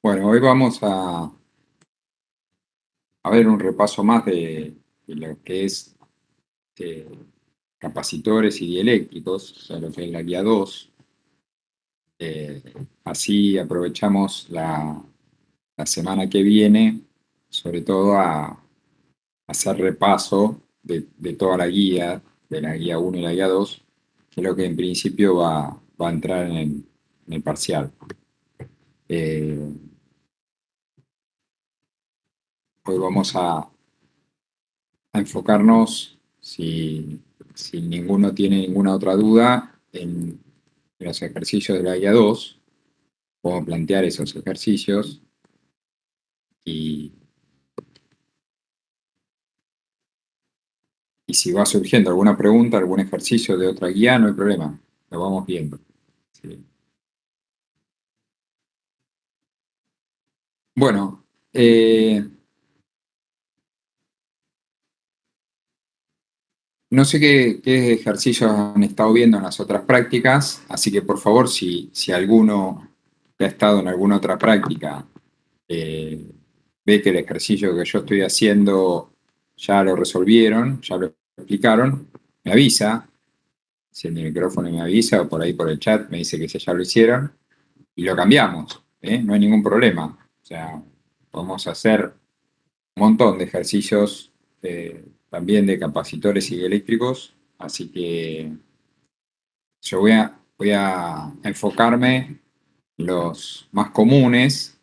Bueno, hoy vamos a ver un repaso más de lo que es eh, capacitores y dieléctricos, o sea, lo que es la guía 2. Eh, Así aprovechamos la semana que viene, sobre todo a hacer repaso de toda la guía, de la guía 1 y la guía 2, que es lo que en principio va a entrar en el parcial. Eh, Hoy vamos a enfocarnos, si ninguno tiene ninguna otra duda, en los ejercicios de la guía 2, cómo plantear esos ejercicios y, y si va surgiendo alguna pregunta, algún ejercicio de otra guía, no hay problema, lo vamos viendo. ¿Sí? Bueno, no sé qué ejercicios han estado viendo en las otras prácticas, así que por favor, si alguno que ha estado en alguna otra práctica eh, ve que el ejercicio que yo estoy haciendo ya lo resolvieron, ya lo explicaron, me avisa, si el micrófono me avisa o por ahí por el chat me dice que ya lo hicieron y lo cambiamos, ¿eh? No hay ningún problema. O sea, podemos hacer un montón de ejercicios también de capacitores y eléctricos, así que yo voy a enfocarme en los más comunes,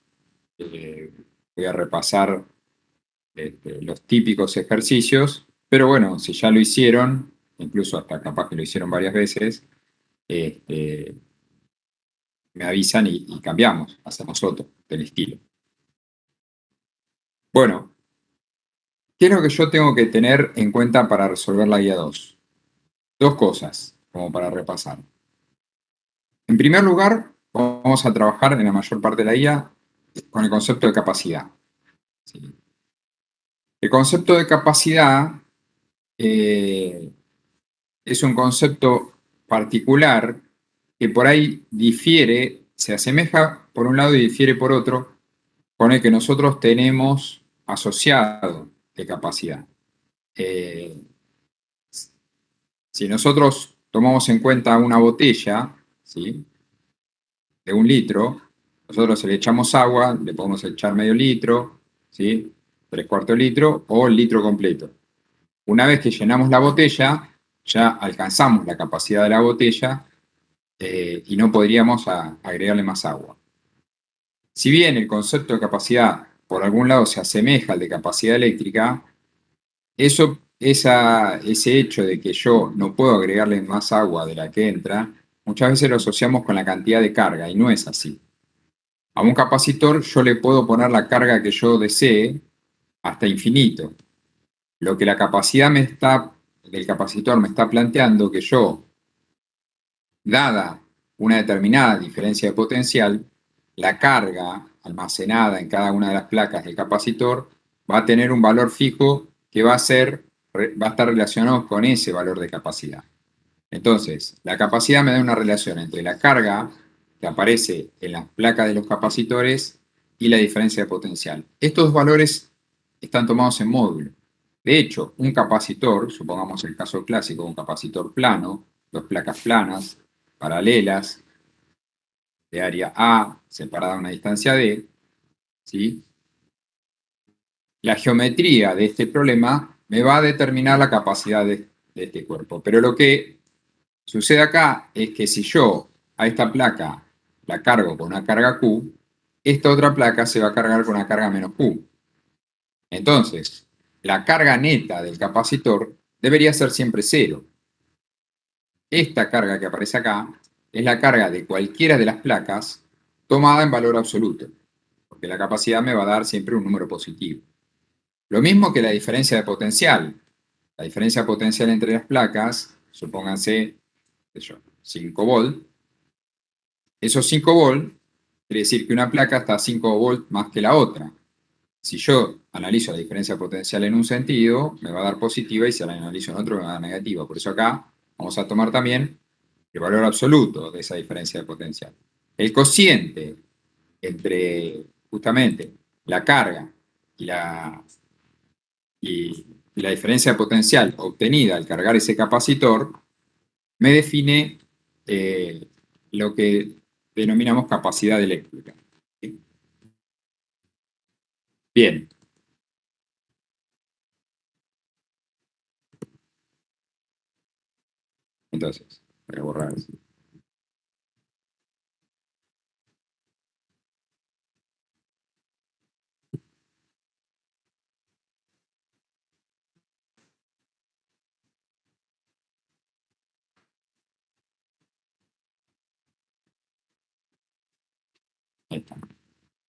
eh, voy a repasar los típicos ejercicios, pero bueno, si ya lo hicieron, incluso hasta capaz que lo hicieron varias veces, este, me avisan y cambiamos, hacemos otro del estilo. Bueno, ¿qué es lo que yo tengo que tener en cuenta para resolver la guía 2? Dos cosas, como para repasar. En primer lugar, vamos a trabajar en la mayor parte de la guía con el concepto de capacidad. ¿Sí? El concepto de capacidad eh, es un concepto particular que por ahí difiere, se asemeja por un lado y difiere por otro, con el que nosotros tenemos asociado de capacidad. Eh, si nosotros tomamos en cuenta una botella, ¿sí?, de 1 litro, nosotros le echamos agua, le podemos echar medio litro, ¿sí?, 3/4 litro o el litro completo. Una vez que llenamos la botella, ya alcanzamos la capacidad de la botella y no podríamos agregarle más agua. Si bien el concepto de capacidad por algún lado se asemeja al de capacidad eléctrica, ese hecho de que yo no puedo agregarle más agua de la que entra, muchas veces lo asociamos con la cantidad de carga y no es así. A un capacitor yo le puedo poner la carga que yo desee hasta infinito. Lo que la capacidad del capacitor me está planteando que yo, dada una determinada diferencia de potencial, la carga almacenada en cada una de las placas del capacitor va a tener un valor fijo que va a estar relacionado con ese valor de capacidad. Entonces, la capacidad me da una relación entre la carga que aparece en las placas de los capacitores y la diferencia de potencial. Estos dos valores están tomados en módulo. De hecho, un capacitor, supongamos el caso clásico, un capacitor plano, dos placas planas, paralelas, de área A, separada a una distancia D, ¿sí? La geometría de este problema me va a determinar la capacidad de este cuerpo. Pero lo que sucede acá es que si yo a esta placa la cargo con una carga Q, esta otra placa se va a cargar con una carga menos Q. Entonces, la carga neta del capacitor debería ser siempre cero. Esta carga que aparece acá es la carga de cualquiera de las placas tomada en valor absoluto, porque la capacidad me va a dar siempre un número positivo. Lo mismo que la diferencia de potencial. La diferencia potencial entre las placas, supónganse, 5 volt. Esos 5 volt quiere decir que una placa está a 5 volt más que la otra. Si yo analizo la diferencia potencial en un sentido, me va a dar positiva, y si la analizo en otro, me va a dar negativa. Por eso acá vamos a tomar también el valor absoluto de esa diferencia de potencial. El cociente entre justamente la carga y la diferencia potencial obtenida al cargar ese capacitor me define lo que denominamos capacidad eléctrica. Bien. Entonces, voy a borrar eso. Ahí está.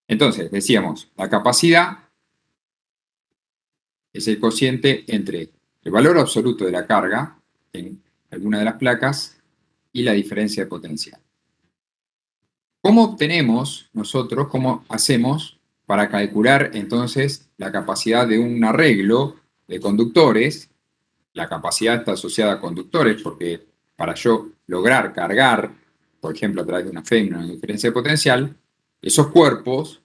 Entonces, decíamos, la capacidad es el cociente entre el valor absoluto de la carga en alguna de las placas y la diferencia de potencial. ¿Cómo obtenemos nosotros, cómo hacemos para calcular entonces la capacidad de un arreglo de conductores? La capacidad está asociada a conductores porque para yo lograr cargar, por ejemplo, a través de una fémina, una diferencia de potencial, esos cuerpos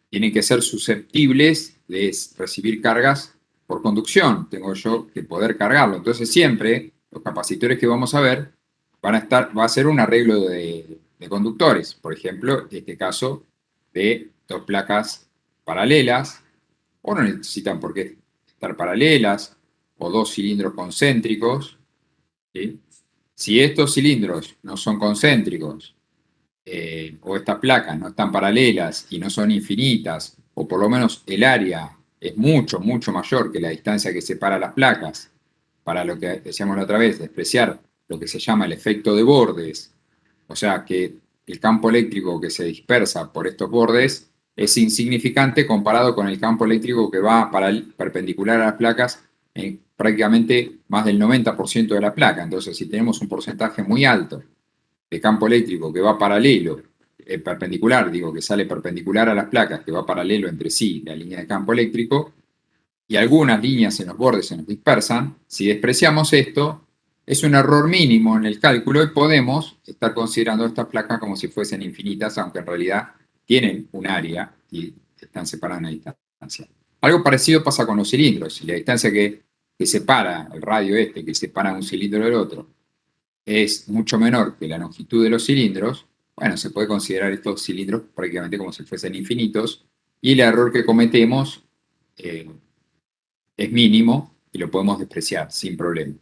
tienen que ser susceptibles de recibir cargas por conducción. Tengo yo que poder cargarlo. Entonces siempre los capacitores que vamos a ver va a ser un arreglo de conductores. Por ejemplo, en este caso de dos placas paralelas, o no necesitan por qué estar paralelas, o dos cilindros concéntricos. ¿Sí? Si estos cilindros no son concéntricos, o estas placas no están paralelas y no son infinitas, o por lo menos el área es mucho, mucho mayor que la distancia que separa las placas, para lo que decíamos la otra vez, despreciar lo que se llama el efecto de bordes, o sea que el campo eléctrico que se dispersa por estos bordes es insignificante comparado con el campo eléctrico que va perpendicular a las placas en prácticamente más del 90% de la placa. Entonces, si tenemos un porcentaje muy alto de campo eléctrico que va paralelo, perpendicular, digo, que sale perpendicular a las placas, que va paralelo entre sí, la línea de campo eléctrico, y algunas líneas en los bordes se nos dispersan, si despreciamos esto, es un error mínimo en el cálculo y podemos estar considerando estas placas como si fuesen infinitas, aunque en realidad tienen un área y están separadas en la distancia. Algo parecido pasa con los cilindros. Si la distancia que separa el radio que separa un cilindro del otro, es mucho menor que la longitud de los cilindros, bueno, se puede considerar estos cilindros prácticamente como si fuesen infinitos y el error que cometemos es mínimo y lo podemos despreciar sin problema.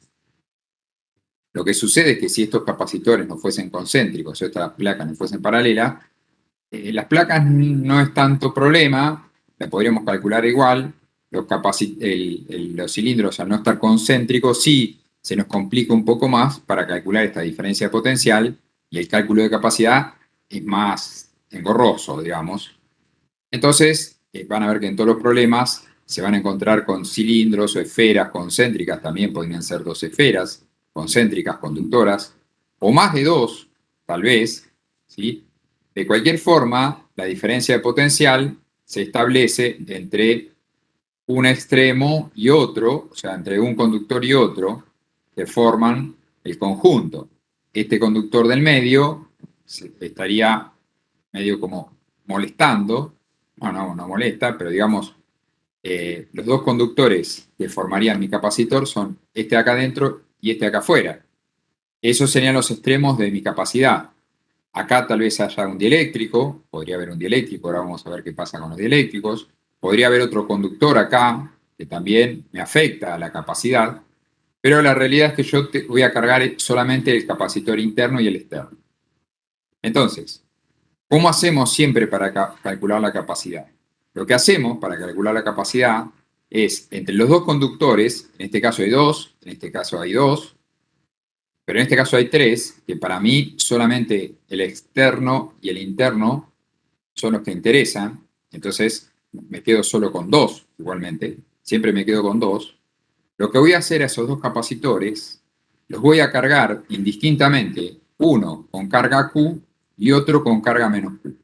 Lo que sucede es que si estos capacitores no fuesen concéntricos o estas placas no fuesen paralelas, las placas no es tanto problema, las podríamos calcular igual. Los cilindros al no estar concéntricos sí se nos complica un poco más para calcular esta diferencia de potencial y el cálculo de capacidad es más engorroso, digamos. Entonces, van a ver que en todos los problemas se van a encontrar con cilindros o esferas concéntricas, también podrían ser dos esferas concéntricas conductoras, o más de dos, tal vez, ¿sí? De cualquier forma, la diferencia de potencial se establece entre un extremo y otro, o sea, entre un conductor y otro, que forman el conjunto. Este conductor del medio estaría medio como molestando, no molesta, pero digamos, los dos conductores que formarían mi capacitor son este de acá adentro y este de acá afuera. Esos serían los extremos de mi capacidad. Acá tal vez haya un dieléctrico, podría haber un dieléctrico, ahora vamos a ver qué pasa con los dieléctricos. Podría haber otro conductor acá, que también me afecta a la capacidad, pero la realidad es que yo voy a cargar solamente el capacitor interno y el externo. Entonces, ¿cómo hacemos siempre para calcular la capacidad? Lo que hacemos para calcular la capacidad es entre los dos conductores, en este caso hay dos, en este caso hay dos, pero en este caso hay tres, que para mí solamente el externo y el interno son los que interesan, entonces me quedo solo con dos, igualmente, siempre me quedo con dos. Lo que voy a hacer a esos dos capacitores, los voy a cargar indistintamente, uno con carga Q y otro con carga menos Q.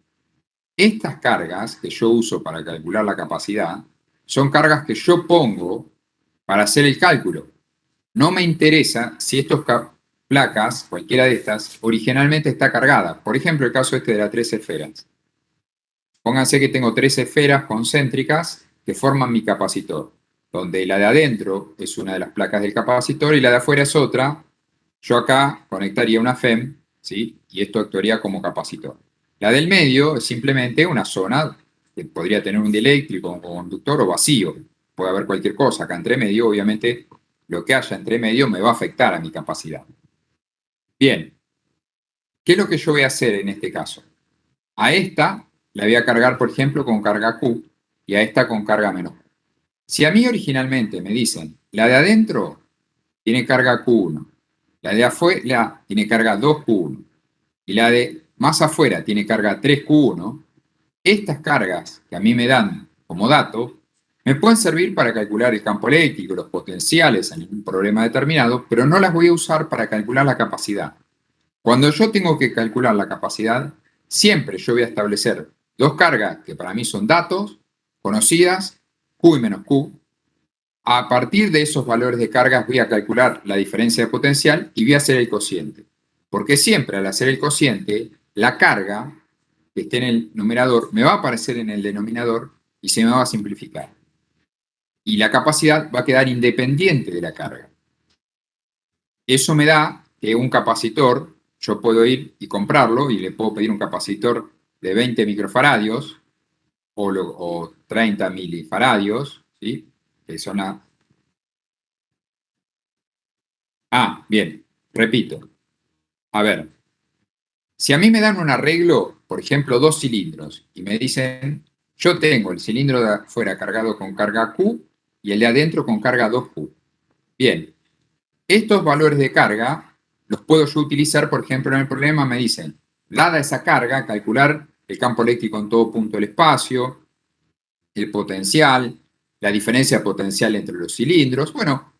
Estas cargas que yo uso para calcular la capacidad son cargas que yo pongo para hacer el cálculo. No me interesa si estas placas, cualquiera de estas, originalmente está cargada. Por ejemplo, el caso este de las tres esferas. pónganse que tengo 3 esferas concéntricas que forman mi capacitor, donde la de adentro es una de las placas del capacitor y la de afuera es otra. Yo acá conectaría una FEM, ¿sí? Y esto actuaría como capacitor. La del medio es simplemente una zona que podría tener un dieléctrico o conductor o vacío. Puede haber cualquier cosa acá entre medio. Obviamente, lo que haya entre medio me va a afectar a mi capacidad. Bien, ¿qué es lo que yo voy a hacer en este caso? A esta la voy a cargar, por ejemplo, con carga Q y a esta con carga menos Q. Si a mí originalmente me dicen, la de adentro tiene carga Q1, la de afuera tiene carga 2Q1 y la de más afuera tiene carga 3Q1, estas cargas que a mí me dan como dato me pueden servir para calcular el campo eléctrico, los potenciales en un problema determinado, pero no las voy a usar para calcular la capacidad. Cuando yo tengo que calcular la capacidad, siempre yo voy a establecer dos cargas que para mí son datos conocidas, Q y menos Q. A partir de esos valores de cargas voy a calcular la diferencia de potencial y voy a hacer el cociente. Porque siempre al hacer el cociente, la carga que esté en el numerador me va a aparecer en el denominador y se me va a simplificar. Y la capacidad va a quedar independiente de la carga. Eso me da que un capacitor, yo puedo ir y comprarlo y le puedo pedir un capacitor de 20 microfaradios o 30 milifaradios, ¿sí? Que son la... Ah, bien, repito. A ver, si a mí me dan un arreglo, por ejemplo, 2 cilindros, y me dicen, yo tengo el cilindro de afuera cargado con carga Q y el de adentro con carga 2Q. Bien, estos valores de carga los puedo yo utilizar, por ejemplo, en el problema me dicen, dada esa carga, calcular el campo eléctrico en todo punto del espacio, el potencial, la diferencia potencial entre los cilindros. Bueno,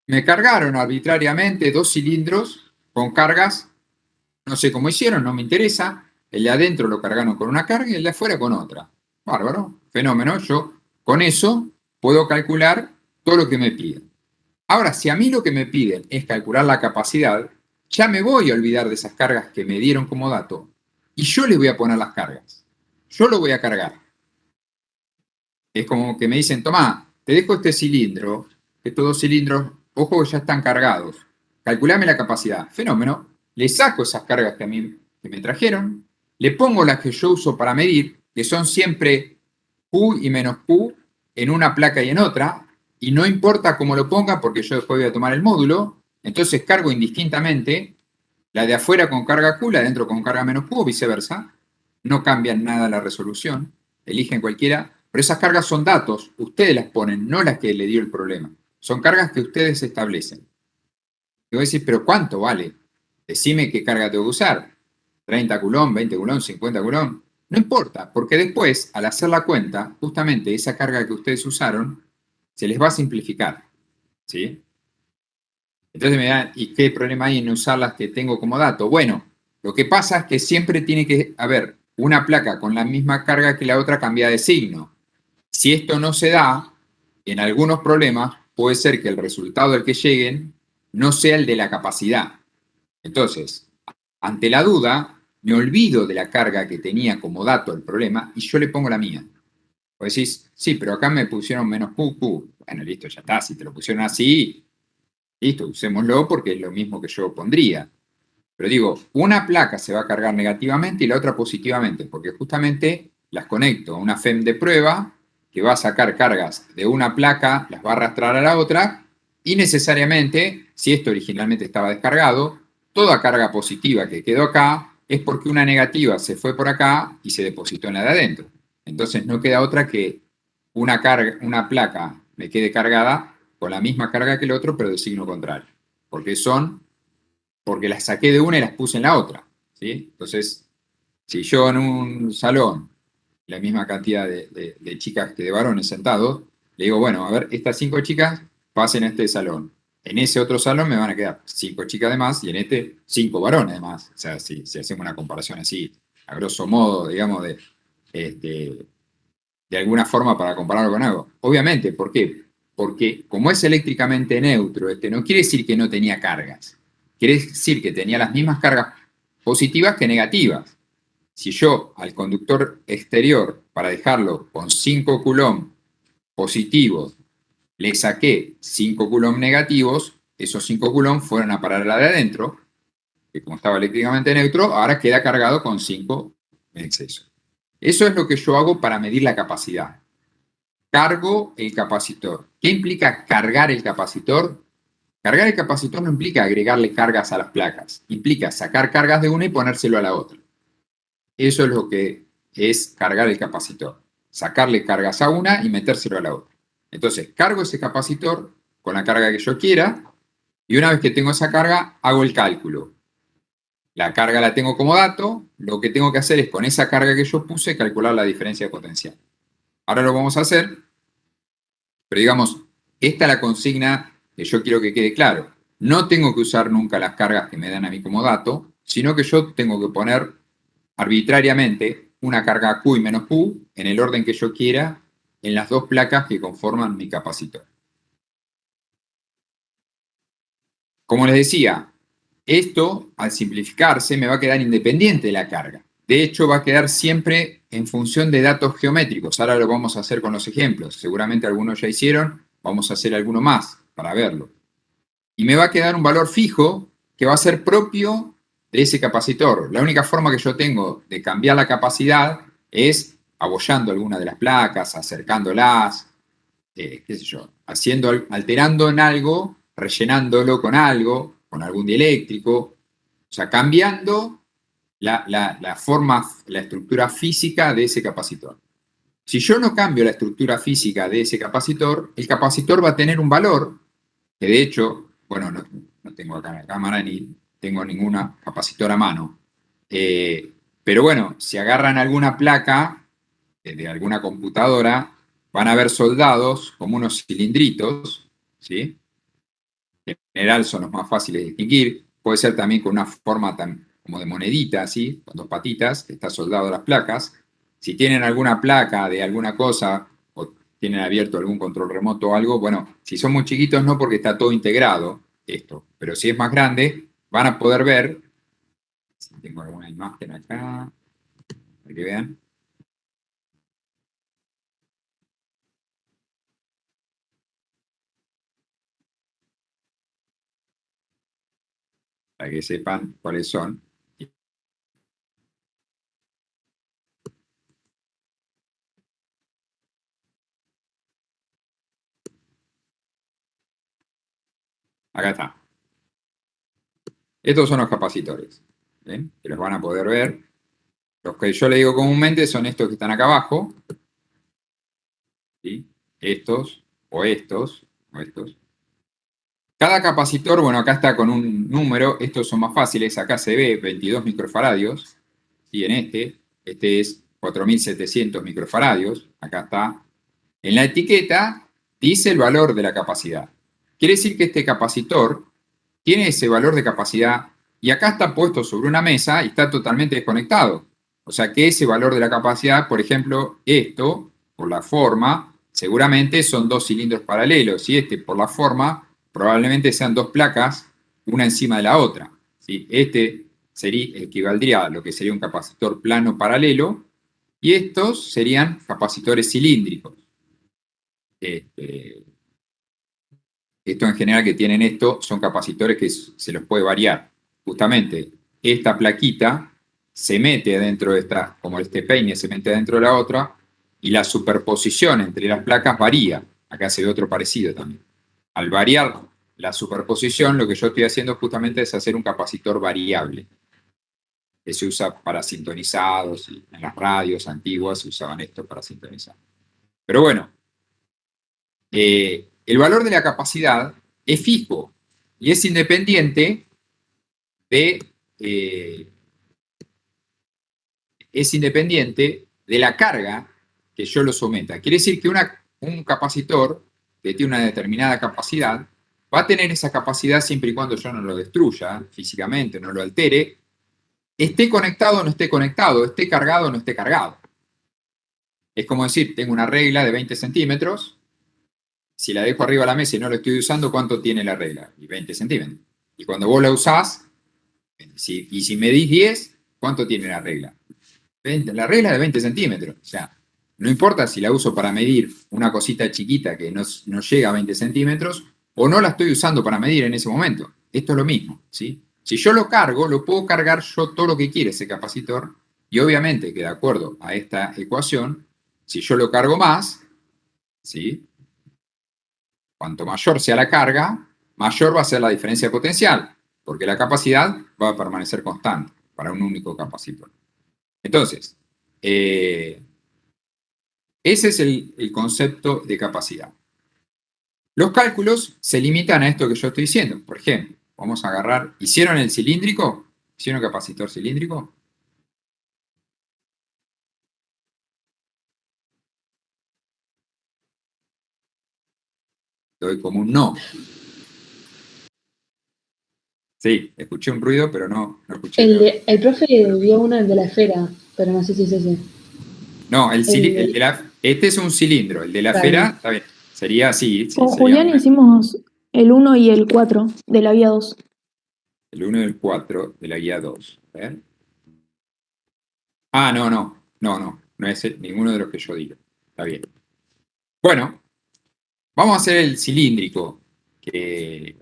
me cargaron arbitrariamente 2 cilindros con cargas, no sé cómo hicieron, no me interesa. El de adentro lo cargaron con una carga y el de afuera con otra. Bárbaro, fenómeno. Yo con eso puedo calcular todo lo que me piden. Ahora, si a mí lo que me piden es calcular la capacidad, ya me voy a olvidar de esas cargas que me dieron como dato y yo les voy a poner las cargas. Yo lo voy a cargar. Es como que me dicen, tomá, te dejo este cilindro, estos 2 cilindros, ojo que ya están cargados. Calculame la capacidad. Fenómeno. Le saco esas cargas que a mí que me trajeron, le pongo las que yo uso para medir, que son siempre Q y menos Q en una placa y en otra, y no importa cómo lo ponga porque yo después voy a tomar el módulo, entonces cargo indistintamente la de afuera con carga Q, la de adentro con carga menos Q o viceversa. No cambian nada la resolución, eligen cualquiera, pero esas cargas son datos, ustedes las ponen, no las que le dio el problema. Son cargas que ustedes establecen. Y voy a decir, pero ¿cuánto vale? Decime qué carga tengo que usar. 30 culón, 20 culón, 50 culón. No importa, porque después, al hacer la cuenta, justamente esa carga que ustedes usaron se les va a simplificar. ¿Sí? Entonces me dan, ¿y qué problema hay en usar las que tengo como dato? Bueno, lo que pasa es que siempre tiene que haber una placa con la misma carga que la otra cambiada de signo. Si esto no se da, en algunos problemas puede ser que el resultado al que lleguen no sea el de la capacidad. Entonces, ante la duda, me olvido de la carga que tenía como dato el problema y yo le pongo la mía. O decís, sí, pero acá me pusieron menos QQ. Bueno, listo, ya está. Si te lo pusieron así, listo, usémoslo porque es lo mismo que yo pondría. Pero digo, una placa se va a cargar negativamente y la otra positivamente, porque justamente las conecto a una FEM de prueba que va a sacar cargas de una placa, las va a arrastrar a la otra, y necesariamente, si esto originalmente estaba descargado, toda carga positiva que quedó acá es porque una negativa se fue por acá y se depositó en la de adentro. Entonces no queda otra que una placa me quede cargada con la misma carga que el otro, pero de signo contrario. Porque las saqué de una y las puse en la otra. ¿Sí? Entonces, si yo en un salón, la misma cantidad de chicas que de varones sentados, le digo, bueno, a ver, estas 5 chicas pasen a este salón. En ese otro salón me van a quedar 5 chicas de más y en este 5 varones de más. O sea, si hacemos una comparación así, a grosso modo, digamos, de alguna forma para compararlo con algo. Obviamente, ¿por qué? Porque como es eléctricamente neutro, no quiere decir que no tenía cargas. Quiere decir que tenía las mismas cargas positivas que negativas. Si yo al conductor exterior, para dejarlo con 5 coulomb positivos, le saqué 5 coulomb negativos, esos 5 coulomb fueron a parar a la de adentro, que como estaba eléctricamente neutro, ahora queda cargado con 5 en exceso. Eso es lo que yo hago para medir la capacidad. Cargo el capacitor. ¿Qué implica cargar el capacitor? Cargar el capacitor no implica agregarle cargas a las placas, implica sacar cargas de una y ponérselo a la otra. Eso es lo que es cargar el capacitor. Sacarle cargas a una y metérselo a la otra. Entonces, cargo ese capacitor con la carga que yo quiera y una vez que tengo esa carga, hago el cálculo. La carga la tengo como dato, lo que tengo que hacer es con esa carga que yo puse calcular la diferencia de potencial. Ahora lo vamos a hacer, pero digamos, esta es la consigna que yo quiero que quede claro. No tengo que usar nunca las cargas que me dan a mí como dato, sino que yo tengo que poner arbitrariamente una carga Q y menos Q en el orden que yo quiera en las dos placas que conforman mi capacitor. Como les decía, esto al simplificarse me va a quedar independiente de la carga. De hecho, va a quedar siempre en función de datos geométricos. Ahora lo vamos a hacer con los ejemplos. Seguramente algunos ya hicieron, vamos a hacer alguno más para verlo. Y me va a quedar un valor fijo que va a ser propio de ese capacitor. La única forma que yo tengo de cambiar la capacidad es abollando alguna de las placas, acercándolas, qué sé yo, alterando en algo, rellenándolo con algo, con algún dieléctrico, o sea, cambiando la forma, la estructura física de ese capacitor. Si yo no cambio la estructura física de ese capacitor, el capacitor va a tener un valor, que de hecho, bueno, no tengo acá la cámara ni tengo ninguna capacitor a mano, pero bueno, si agarran alguna placa de alguna computadora, van a ver soldados como unos cilindritos, ¿sí? En general son los más fáciles de distinguir. Puede ser también con una forma como de monedita, ¿sí? Con dos patitas, que está soldado a las placas. Si tienen alguna placa de alguna cosa o tienen abierto algún control remoto o algo, bueno, si son muy chiquitos no porque está todo integrado esto, pero si es más grande, van a poder ver, si tengo alguna imagen acá, para que vean. Para que sepan cuáles son. Acá está. Estos son los capacitores, ¿ven? Que los van a poder ver. Los que yo le digo comúnmente son estos que están acá abajo, ¿sí? Estos, o estos, o estos. Cada capacitor, bueno, acá está con un número, estos son más fáciles, acá se ve 22 microfaradios, y en este es 4700 microfaradios, acá está. En la etiqueta dice el valor de la capacidad. Quiere decir que este capacitor tiene ese valor de capacidad y acá está puesto sobre una mesa y está totalmente desconectado. O sea que ese valor de la capacidad, por ejemplo, esto, por la forma, seguramente son dos cilindros paralelos y este, por la forma, probablemente sean dos placas, una encima de la otra. ¿Sí? Este equivaldría a lo que sería un capacitor plano paralelo y estos serían capacitores cilíndricos. Esto en general que tienen esto son capacitores que se los puede variar. Justamente esta plaquita se mete dentro de esta, como este peine se mete dentro de la otra, y la superposición entre las placas varía. Acá se ve otro parecido también. Al variar la superposición, lo que yo estoy haciendo justamente es hacer un capacitor variable, que se usa para sintonizados, y en las radios antiguas se usaban esto para sintonizar. Pero bueno, el valor de la capacidad es fijo y es independiente de la carga que yo lo someta. Quiere decir que un capacitor que tiene una determinada capacidad va a tener esa capacidad siempre y cuando yo no lo destruya físicamente, no lo altere, esté conectado o no esté conectado, esté cargado o no esté cargado. Es como decir, tengo una regla de 20 centímetros, si la dejo arriba de la mesa y no la estoy usando, ¿cuánto tiene la regla? Y 20 centímetros. Y cuando vos la usás, y si medís 10, ¿cuánto tiene la regla? La regla es de 20 centímetros. O sea, no importa si la uso para medir una cosita chiquita que no llega a 20 centímetros o no la estoy usando para medir en ese momento. Esto es lo mismo, ¿sí? Si yo lo cargo, lo puedo cargar yo todo lo que quiere ese capacitor y obviamente que de acuerdo a esta ecuación, si yo lo cargo más, ¿sí? Cuanto mayor sea la carga, mayor va a ser la diferencia potencial, porque la capacidad va a permanecer constante para un único capacitor. Entonces, ese es el concepto de capacidad. Los cálculos se limitan a esto que yo estoy diciendo. Por ejemplo, vamos a agarrar, ¿hicieron el cilíndrico? ¿Hicieron capacitor cilíndrico? Doy como un no. Sí, escuché un ruido, pero no escuché el otro. El profe dio uno de la esfera, pero no sé si es ese. No, este es un cilindro, el de la Claro. esfera, está bien. Sería así, sí, Con sería Julián hicimos el 1 y el 4 de la guía 2. el 1 y el 4 de la guía 2. A ver. Ah, no es ninguno de los que yo digo. Está bien. Bueno, vamos a hacer el cilíndrico. Y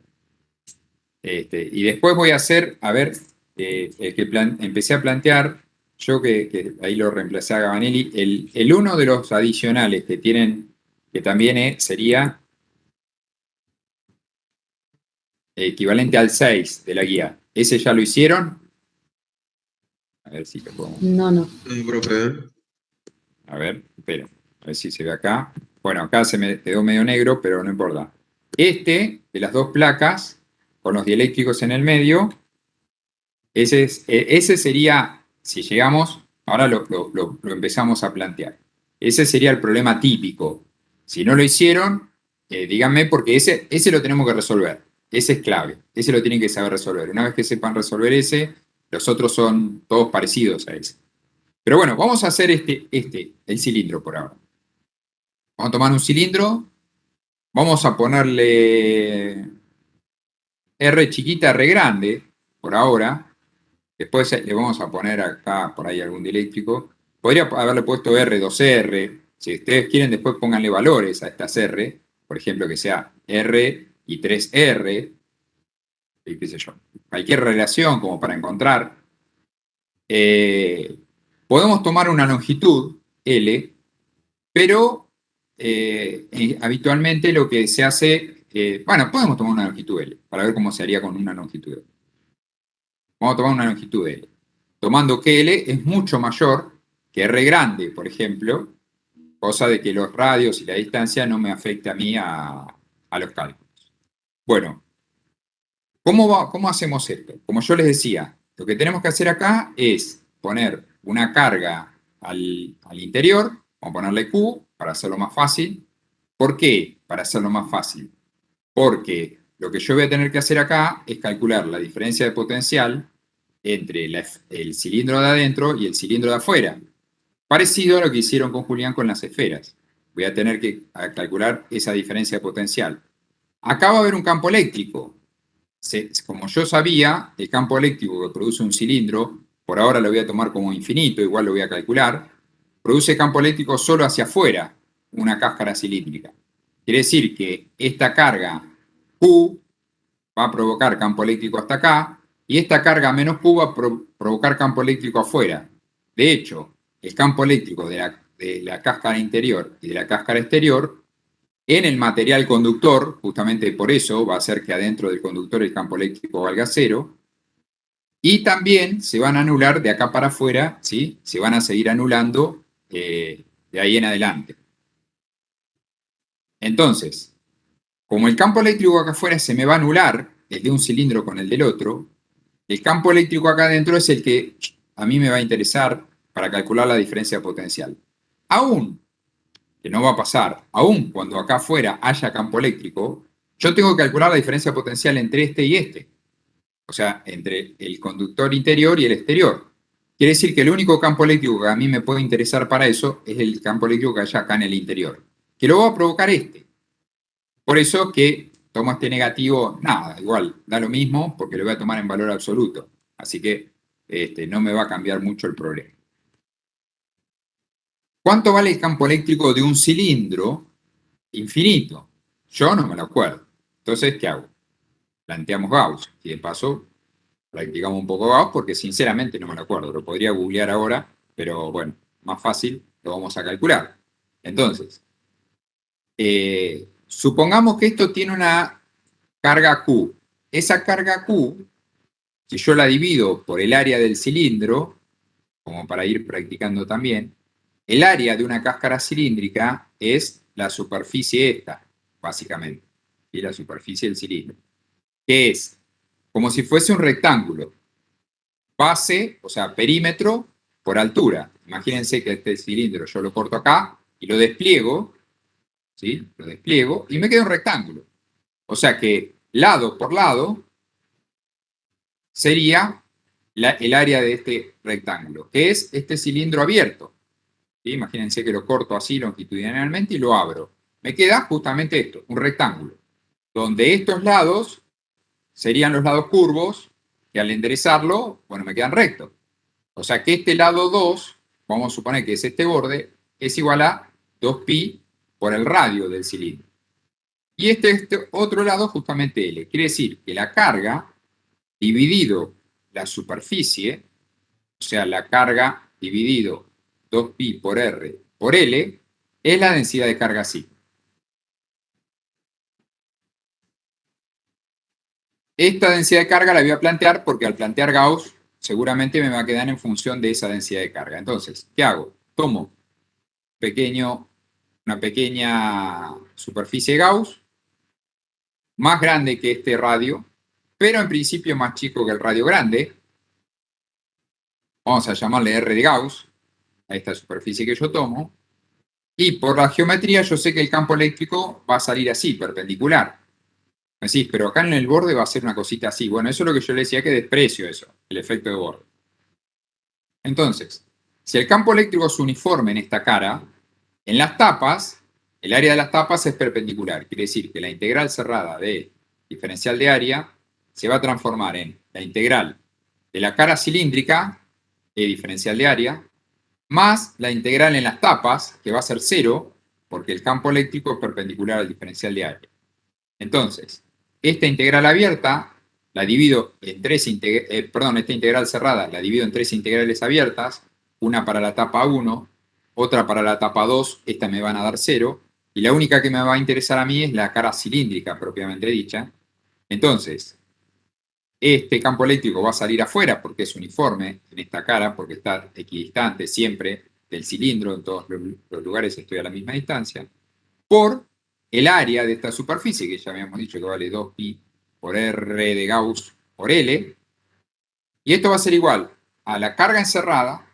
después voy a hacer, a ver, el que empecé a plantear, yo que ahí lo reemplacé a Gabanelli, el uno de los adicionales que tienen, que también sería equivalente al 6 de la guía. ¿Ese ya lo hicieron? A ver si lo podemos. No. Profe. A ver, espera, a ver si se ve acá. Bueno, acá se me quedó medio negro, pero no importa. Este, de las dos placas, con los dieléctricos en el medio, ese sería, si llegamos, ahora lo empezamos a plantear. Ese sería el problema típico. Si no lo hicieron, díganme, porque ese lo tenemos que resolver. Ese es clave. Ese lo tienen que saber resolver. Una vez que sepan resolver ese, los otros son todos parecidos a ese. Pero bueno, vamos a hacer el cilindro por ahora. Vamos a tomar un cilindro, vamos a ponerle R chiquita, R grande, por ahora. Después le vamos a poner acá por ahí algún dieléctrico. Podría haberle puesto R, 2R. Si ustedes quieren, después pónganle valores a estas R. Por ejemplo, que sea R y 3R. Y qué sé yo. Cualquier relación como para encontrar. Podemos tomar una longitud, L, pero habitualmente lo que se hace, bueno, podemos tomar una longitud L, para ver cómo se haría con una longitud L. Vamos a tomar una longitud L. Tomando que L es mucho mayor que R grande, por ejemplo, cosa de que los radios y la distancia no me afecte a mí a los cálculos. Bueno, ¿cómo hacemos esto? Como yo les decía, lo que tenemos que hacer acá es poner una carga al interior, vamos a ponerle Q para hacerlo más fácil. ¿Por qué? Para hacerlo más fácil. Porque lo que yo voy a tener que hacer acá es calcular la diferencia de potencial entre el cilindro de adentro y el cilindro de afuera. Parecido a lo que hicieron con Julián con las esferas. Voy a tener que calcular esa diferencia de potencial. Acá va a haber un campo eléctrico. Como yo sabía, el campo eléctrico que produce un cilindro, por ahora lo voy a tomar como infinito, igual lo voy a calcular, produce campo eléctrico solo hacia afuera, una cáscara cilíndrica. Quiere decir que esta carga Q va a provocar campo eléctrico hasta acá, y esta carga menos Q va a provocar campo eléctrico afuera. De hecho, el campo eléctrico de la cáscara interior y de la cáscara exterior, en el material conductor, justamente por eso va a hacer que adentro del conductor el campo eléctrico valga cero, y también se van a anular de acá para afuera, ¿sí? Se van a seguir anulando de ahí en adelante. Entonces, como el campo eléctrico acá afuera se me va a anular, el de un cilindro con el del otro, el campo eléctrico acá adentro es el que a mí me va a interesar para calcular la diferencia potencial. Aún, que no va a pasar, aún cuando acá afuera haya campo eléctrico, yo tengo que calcular la diferencia potencial entre este y este. O sea, entre el conductor interior y el exterior. Quiere decir que el único campo eléctrico que a mí me puede interesar para eso es el campo eléctrico que hay acá en el interior, que lo va a provocar este. Por eso que tomo este negativo, nada, igual, da lo mismo porque lo voy a tomar en valor absoluto. Así que no me va a cambiar mucho el problema. ¿Cuánto vale el campo eléctrico de un cilindro infinito? Yo no me lo acuerdo. Entonces, ¿qué hago? Planteamos Gauss y de paso practicamos un poco Gauss porque sinceramente no me lo acuerdo. Lo podría googlear ahora, pero bueno, más fácil, lo vamos a calcular. Entonces, supongamos que esto tiene una carga Q. Esa carga Q, si yo la divido por el área del cilindro, como para ir practicando también, el área de una cáscara cilíndrica es la superficie esta, básicamente, y la superficie del cilindro, que es como si fuese un rectángulo, base, o sea, perímetro por altura. Imagínense que este cilindro yo lo corto acá y lo despliego, ¿sí? Lo despliego y me queda un rectángulo. O sea que lado por lado sería el área de este rectángulo, que es este cilindro abierto. ¿Sí? Imagínense que lo corto así longitudinalmente y lo abro. Me queda justamente esto, un rectángulo, donde estos lados serían los lados curvos, que al enderezarlo, bueno, me quedan rectos. O sea que este lado 2, vamos a suponer que es este borde, es igual a 2pi por el radio del cilindro. Y este otro lado justamente L. Quiere decir que la carga dividido la superficie, o sea, la carga dividido 2pi por R por L, es la densidad de carga sigma. Esta densidad de carga la voy a plantear porque al plantear Gauss seguramente me va a quedar en función de esa densidad de carga. Entonces, ¿qué hago? Tomo una pequeña superficie Gauss, más grande que este radio, pero en principio más chico que el radio grande. Vamos a llamarle R de Gauss a esta superficie que yo tomo. Y por la geometría yo sé que el campo eléctrico va a salir así, perpendicular. Me decís, pero acá en el borde va a ser una cosita así. Bueno, eso es lo que yo le decía que desprecio eso, el efecto de borde. Entonces, si el campo eléctrico es uniforme en esta cara, en las tapas, el área de las tapas es perpendicular. Quiere decir que la integral cerrada de diferencial de área se va a transformar en la integral de la cara cilíndrica de diferencial de área más la integral en las tapas, que va a ser 0, porque el campo eléctrico es perpendicular al diferencial de área. Entonces, esta integral abierta la divido en esta integral cerrada la divido en tres integrales abiertas, una para la tapa 1, otra para la tapa 2, esta me van a dar 0, y la única que me va a interesar a mí es la cara cilíndrica propiamente dicha. Entonces, este campo eléctrico va a salir afuera porque es uniforme en esta cara, porque está equidistante siempre del cilindro, en todos los lugares estoy a la misma distancia, por el área de esta superficie, que ya habíamos dicho que vale 2pi por R de Gauss por L, y esto va a ser igual a la carga encerrada,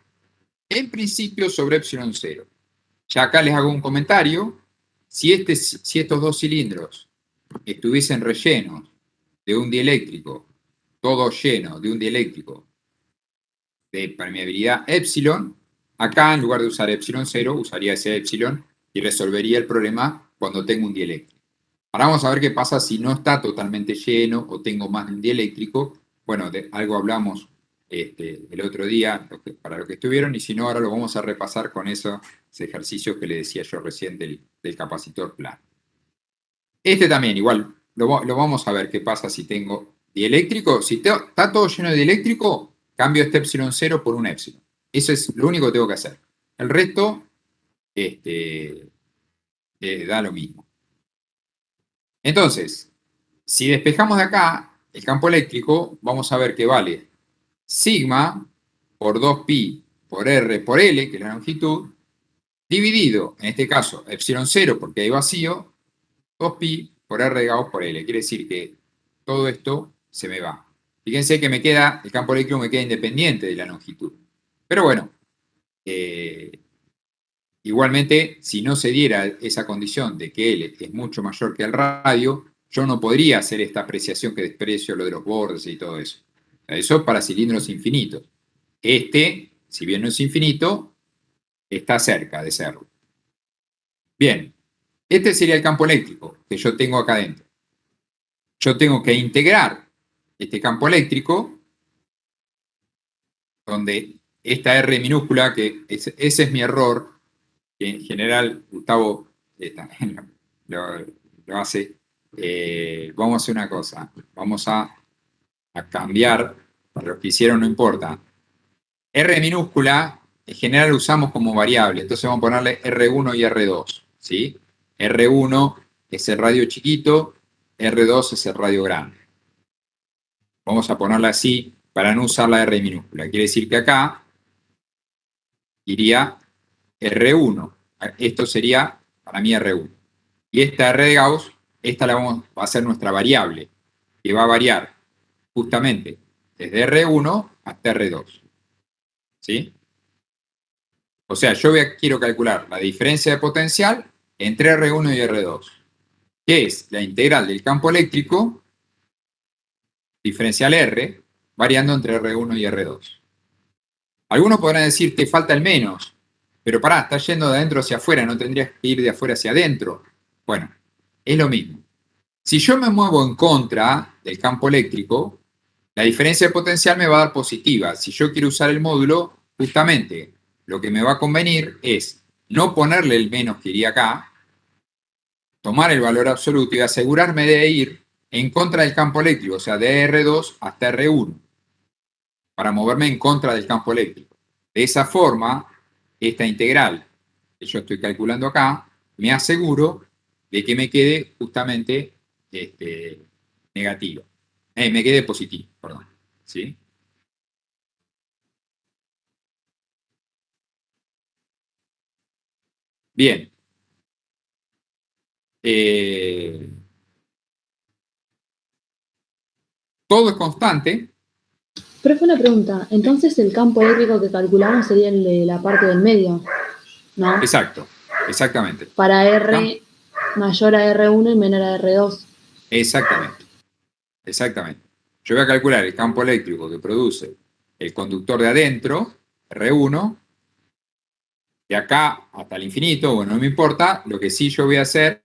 en principio sobre epsilon 0. Ya acá les hago un comentario. Si estos dos cilindros estuviesen rellenos de un dieléctrico, todo lleno de un dieléctrico de permeabilidad epsilon, acá en lugar de usar epsilon 0, usaría ese epsilon y resolvería el problema cuando tengo un dieléctrico. Ahora vamos a ver qué pasa si no está totalmente lleno o tengo más de un dieléctrico. Bueno, de algo hablamos el otro día para lo que estuvieron, y si no, ahora lo vamos a repasar con esos ejercicios que le decía yo recién del capacitor plano. Este también, igual, lo vamos a ver qué pasa si tengo dieléctrico. Si está todo lleno de dieléctrico, cambio este epsilon 0 por un epsilon. Eso es lo único que tengo que hacer. El resto da lo mismo. Entonces, si despejamos de acá el campo eléctrico, vamos a ver que vale sigma por 2pi por R por L, que es la longitud, dividido, en este caso, epsilon 0 porque hay vacío, 2pi por R de Gauss por L. Quiere decir que todo esto se me va. Fíjense que el campo eléctrico me queda independiente de la longitud. Pero bueno, igualmente, si no se diera esa condición de que L es mucho mayor que el radio, yo no podría hacer esta apreciación que desprecio, lo de los bordes y todo eso. Eso es para cilindros infinitos. Este, si bien no es infinito, está cerca de serlo. Bien, este sería el campo eléctrico que yo tengo acá adentro. Yo tengo que integrar este campo eléctrico, donde esta R minúscula, ese es mi error, que en general Gustavo también lo hace. Vamos a hacer una cosa, vamos a cambiar, para los que hicieron no importa. R minúscula, en general usamos como variable, entonces vamos a ponerle R1 y R2, ¿sí? R1 es el radio chiquito, R2 es el radio grande. Vamos a ponerla así para no usar la R minúscula. Quiere decir que acá iría R1. Esto sería para mí R1. Y esta R de Gauss, esta va a ser nuestra variable, que va a variar justamente desde R1 hasta R2. ¿Sí? O sea, yo quiero calcular la diferencia de potencial entre R1 y R2, que es la integral del campo eléctrico diferencial R, variando entre R1 y R2. Algunos podrán decir, te falta el menos, pero pará, estás yendo de adentro hacia afuera, no tendrías que ir de afuera hacia adentro. Bueno, es lo mismo. Si yo me muevo en contra del campo eléctrico, la diferencia de potencial me va a dar positiva. Si yo quiero usar el módulo, justamente lo que me va a convenir es no ponerle el menos que iría acá, tomar el valor absoluto y asegurarme de ir en contra del campo eléctrico, o sea, de R2 hasta R1, para moverme en contra del campo eléctrico. De esa forma, esta integral que yo estoy calculando acá, me aseguro de que me quede justamente negativo. Me quede positivo, perdón. ¿Sí? Bien. Todo es constante. Profe, una pregunta. Entonces el campo eléctrico que calculamos sería el de la parte del medio, ¿no? Exacto, exactamente. Para R mayor a R1 y menor a R2. Exactamente, exactamente. Yo voy a calcular el campo eléctrico que produce el conductor de adentro, R1, de acá hasta el infinito, bueno, no me importa, lo que sí yo voy a hacer,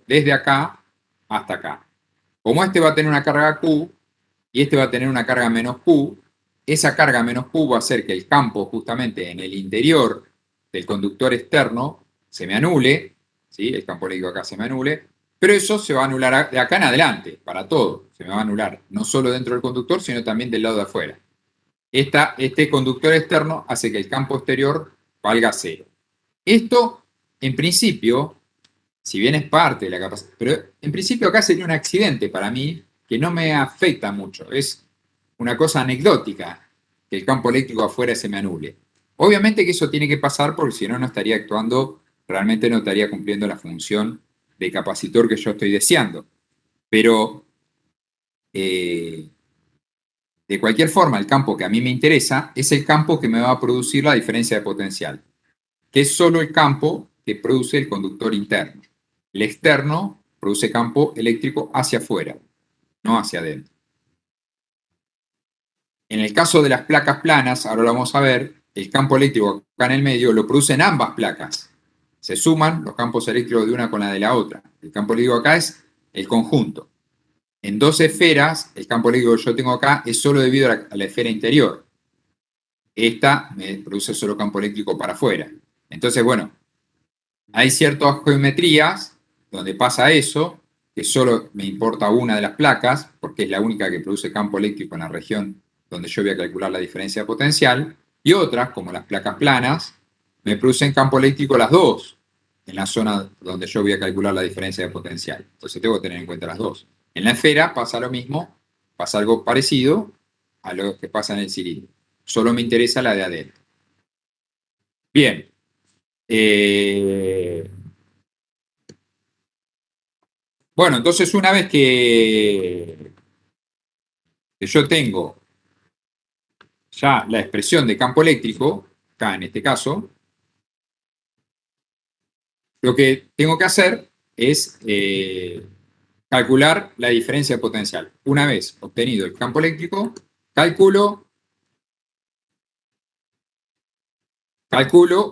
desde acá hasta acá. Como este va a tener una carga Q y este va a tener una carga menos Q, esa carga menos Q va a hacer que el campo justamente en el interior del conductor externo se me anule, ¿sí? El campo eléctrico acá se me anule, pero eso se va a anular de acá en adelante, para todo, se me va a anular, no solo dentro del conductor, sino también del lado de afuera. Este conductor externo hace que el campo exterior valga cero. Esto, en principio, si bien es parte de la capacidad, pero en principio acá sería un accidente para mí que no me afecta mucho, es una cosa anecdótica que el campo eléctrico afuera se me anule. Obviamente que eso tiene que pasar porque si no, no estaría actuando, realmente no estaría cumpliendo la función de capacitor que yo estoy deseando. Pero de cualquier forma, el campo que a mí me interesa es el campo que me va a producir la diferencia de potencial, que es solo el campo que produce el conductor interno. El externo produce campo eléctrico hacia afuera, no hacia adentro. En el caso de las placas planas, ahora lo vamos a ver, el campo eléctrico acá en el medio lo producen ambas placas. Se suman los campos eléctricos de una con la de la otra. El campo eléctrico acá es el conjunto. En dos esferas, el campo eléctrico que yo tengo acá es solo debido a la esfera interior. Esta me produce solo campo eléctrico para afuera. Entonces, bueno, hay ciertas geometrías donde pasa eso, que solo me importa una de las placas, porque es la única que produce campo eléctrico en la región donde yo voy a calcular la diferencia de potencial, y otras, como las placas planas, me producen campo eléctrico las dos, en la zona donde yo voy a calcular la diferencia de potencial. Entonces tengo que tener en cuenta las dos. En la esfera pasa lo mismo, pasa algo parecido a lo que pasa en el cilindro. Solo me interesa la de adentro. Bien. Bueno, entonces una vez que yo tengo ya la expresión de campo eléctrico, acá en este caso, lo que tengo que hacer es calcular la diferencia de potencial. Una vez obtenido el campo eléctrico,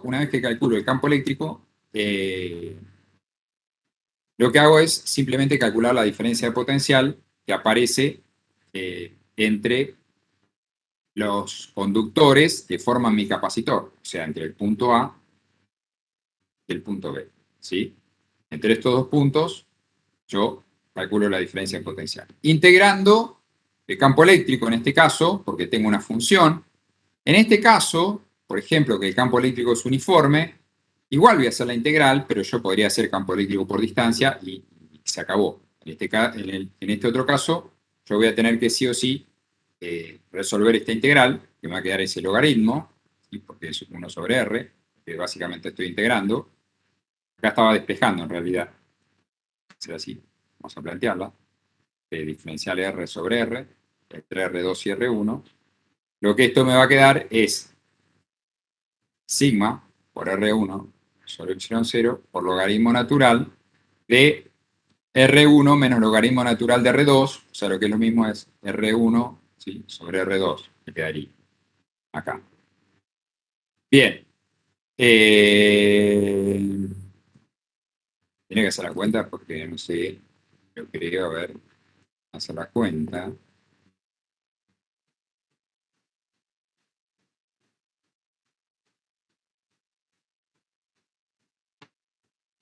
una vez que calculo el campo eléctrico, lo que hago es simplemente calcular la diferencia de potencial que aparece entre los conductores que forman mi capacitor, o sea, entre el punto A y el punto B, ¿sí? Entre estos dos puntos, yo calculo la diferencia potencial. Integrando el campo eléctrico en este caso, porque tengo una función. En este caso, por ejemplo, que el campo eléctrico es uniforme, igual voy a hacer la integral, pero yo podría hacer campo eléctrico por distancia y se acabó. En este otro caso, yo voy a tener que sí o sí resolver esta integral, que me va a quedar ese logaritmo, ¿sí? Porque es 1 sobre r, que básicamente estoy integrando. Acá estaba despejando en realidad. Será así. Vamos a plantearla. Diferencial r sobre r, entre r2 y r1. Lo que esto me va a quedar es sigma por R1 sobre epsilon 0 por logaritmo natural de R1 menos logaritmo natural de R2, o sea, lo que es lo mismo es R1, ¿sí?, sobre R2, que quedaría acá. Bien. Tiene que hacer la cuenta porque no sé, yo quería ver, hacer la cuenta.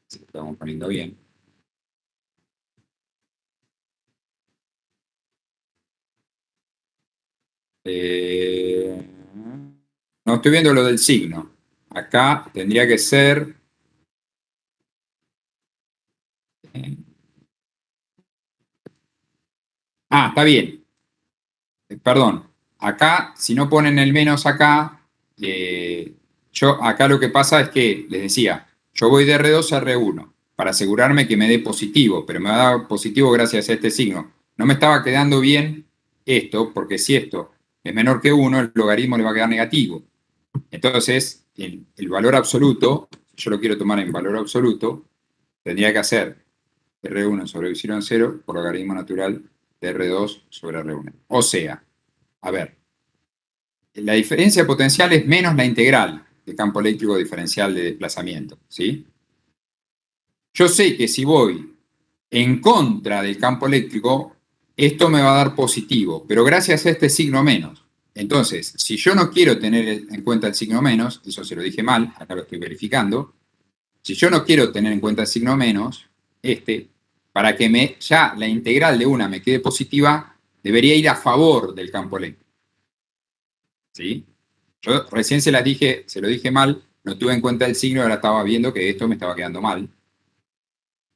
Si lo estamos poniendo bien. No estoy viendo lo del signo. Acá tendría que ser. Está bien. Perdón. Acá, si no ponen el menos acá, yo acá lo que pasa es que, les decía, yo voy de R2 a R1 para asegurarme que me dé positivo, pero me va a dar positivo gracias a este signo. No me estaba quedando bien esto, porque si esto es menor que 1, el logaritmo le va a quedar negativo. Entonces, el valor absoluto, si yo lo quiero tomar en valor absoluto, tendría que hacer R1 sobre epsilon 0 por logaritmo natural de R2 sobre R1. O sea, a ver, la diferencia potencial es menos la integral de campo eléctrico diferencial de desplazamiento, ¿sí? Yo sé que si voy en contra del campo eléctrico, esto me va a dar positivo, pero gracias a este signo menos. Entonces, si yo no quiero tener en cuenta el signo menos, eso se lo dije mal, acá lo estoy verificando, si yo no quiero tener en cuenta el signo menos, para que ya la integral de una me quede positiva, debería ir a favor del campo eléctrico. ¿Sí? Yo recién se lo dije mal, no tuve en cuenta el signo, ahora estaba viendo que esto me estaba quedando mal.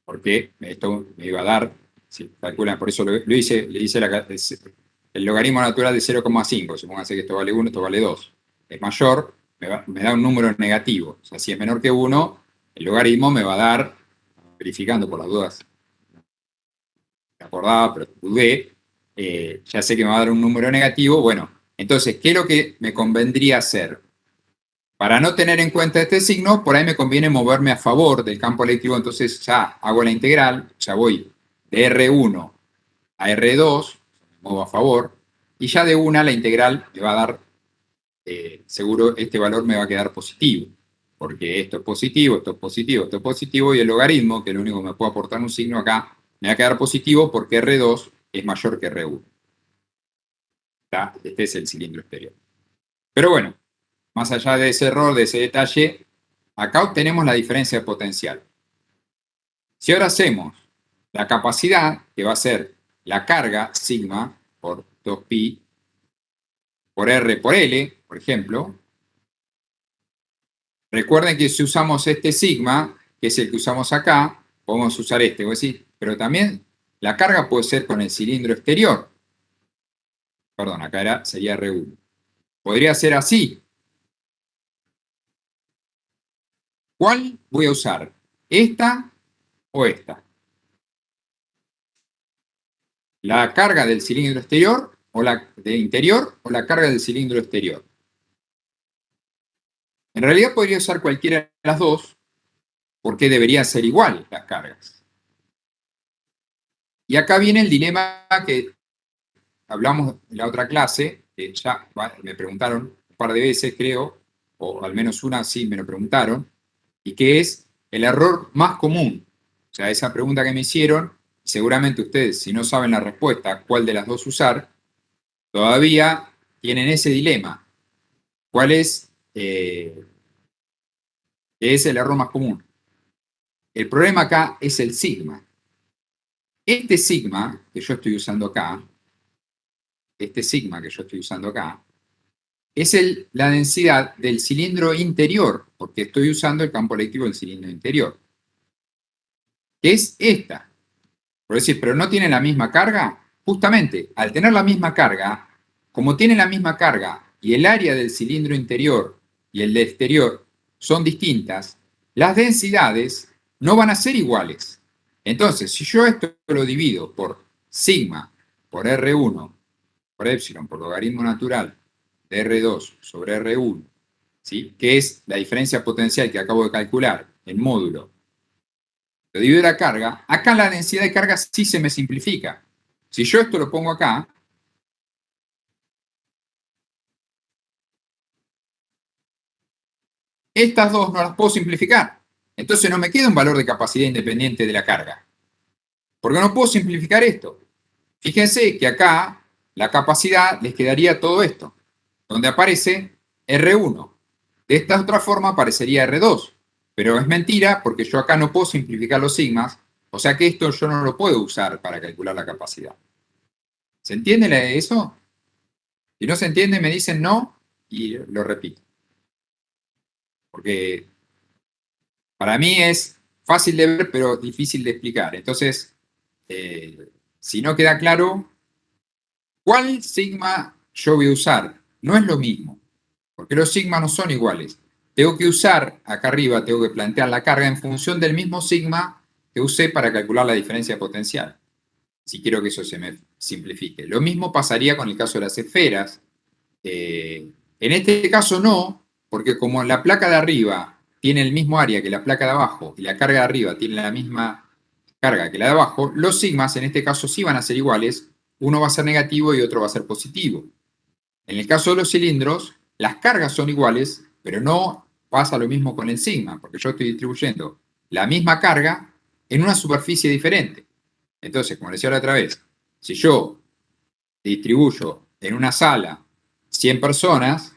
Porque esto me iba a dar, si calculan, por eso le hice el logaritmo natural de 0,5. Supóngase que esto vale 1, esto vale 2. Es mayor, me da un número negativo. O sea, si es menor que 1, el logaritmo me va a dar, verificando por las dudas, me acordaba, pero dudé, ya sé que me va a dar un número negativo. Bueno, entonces, ¿qué es lo que me convendría hacer? Para no tener en cuenta este signo, por ahí me conviene moverme a favor del campo eléctrico, entonces ya hago la integral, ya voy de R1 a R2, me muevo a favor, y ya de una la integral me va a dar, seguro este valor me va a quedar positivo, porque esto es positivo, esto es positivo, esto es positivo, y el logaritmo, que es lo único que me puede aportar un signo acá, me va a quedar positivo porque R2 es mayor que R1. Este es el cilindro exterior. Pero bueno, más allá de ese error, de ese detalle, acá obtenemos la diferencia potencial. Si ahora hacemos la capacidad, que va a ser la carga, sigma, por 2pi, por R por L, por ejemplo, recuerden que si usamos este sigma, que es el que usamos acá, podemos usar este, pero también la carga puede ser con el cilindro exterior. Perdón, acá sería R1. Podría ser así. ¿Cuál voy a usar? ¿Esta o esta? ¿La carga del cilindro exterior o la de interior o la carga del cilindro exterior? En realidad podría usar cualquiera de las dos porque deberían ser igual las cargas. Y acá viene el dilema que hablamos en la otra clase, que ya me preguntaron un par de veces, creo, o al menos una sí me lo preguntaron, y que es el error más común. O sea, esa pregunta que me hicieron, seguramente ustedes, si no saben la respuesta, cuál de las dos usar, todavía tienen ese dilema. ¿Cuál es el error más común? El problema acá es el sigma. Este sigma que yo estoy usando acá, es la densidad del cilindro interior, porque estoy usando el campo eléctrico del cilindro interior, que es esta. Por decir, ¿pero no tiene la misma carga? Justamente, al tener la misma carga, como tiene la misma carga y el área del cilindro interior y el del exterior son distintas, las densidades no van a ser iguales. Entonces, si yo esto lo divido por sigma, por R1, por epsilon, por logaritmo natural de R2 sobre R1, ¿sí? Que es la diferencia potencial que acabo de calcular en módulo, lo divido la carga, acá la densidad de carga sí se me simplifica. Si yo esto lo pongo acá, estas dos no las puedo simplificar. Entonces no me queda un valor de capacidad independiente de la carga. Porque no puedo simplificar esto. Fíjense que acá la capacidad les quedaría todo esto, donde aparece R1. De esta otra forma aparecería R2. Pero es mentira porque yo acá no puedo simplificar los sigmas, o sea que esto yo no lo puedo usar para calcular la capacidad. ¿Se entiende eso? Si no se entiende, me dicen no y lo repito. Porque para mí es fácil de ver, pero difícil de explicar. Entonces, si no queda claro, ¿cuál sigma yo voy a usar? No es lo mismo, porque los sigmas no son iguales. Tengo que usar, acá arriba, tengo que plantear la carga en función del mismo sigma que usé para calcular la diferencia potencial, si quiero que eso se me simplifique. Lo mismo pasaría con el caso de las esferas. En este caso no, porque como la placa de arriba tiene el mismo área que la placa de abajo y la carga de arriba tiene la misma carga que la de abajo, los sigmas en este caso sí van a ser iguales, uno va a ser negativo y otro va a ser positivo. En el caso de los cilindros, las cargas son iguales, pero no pasa lo mismo con el sigma, porque yo estoy distribuyendo la misma carga en una superficie diferente. Entonces, como decía la otra vez, si yo distribuyo en una sala 100 personas,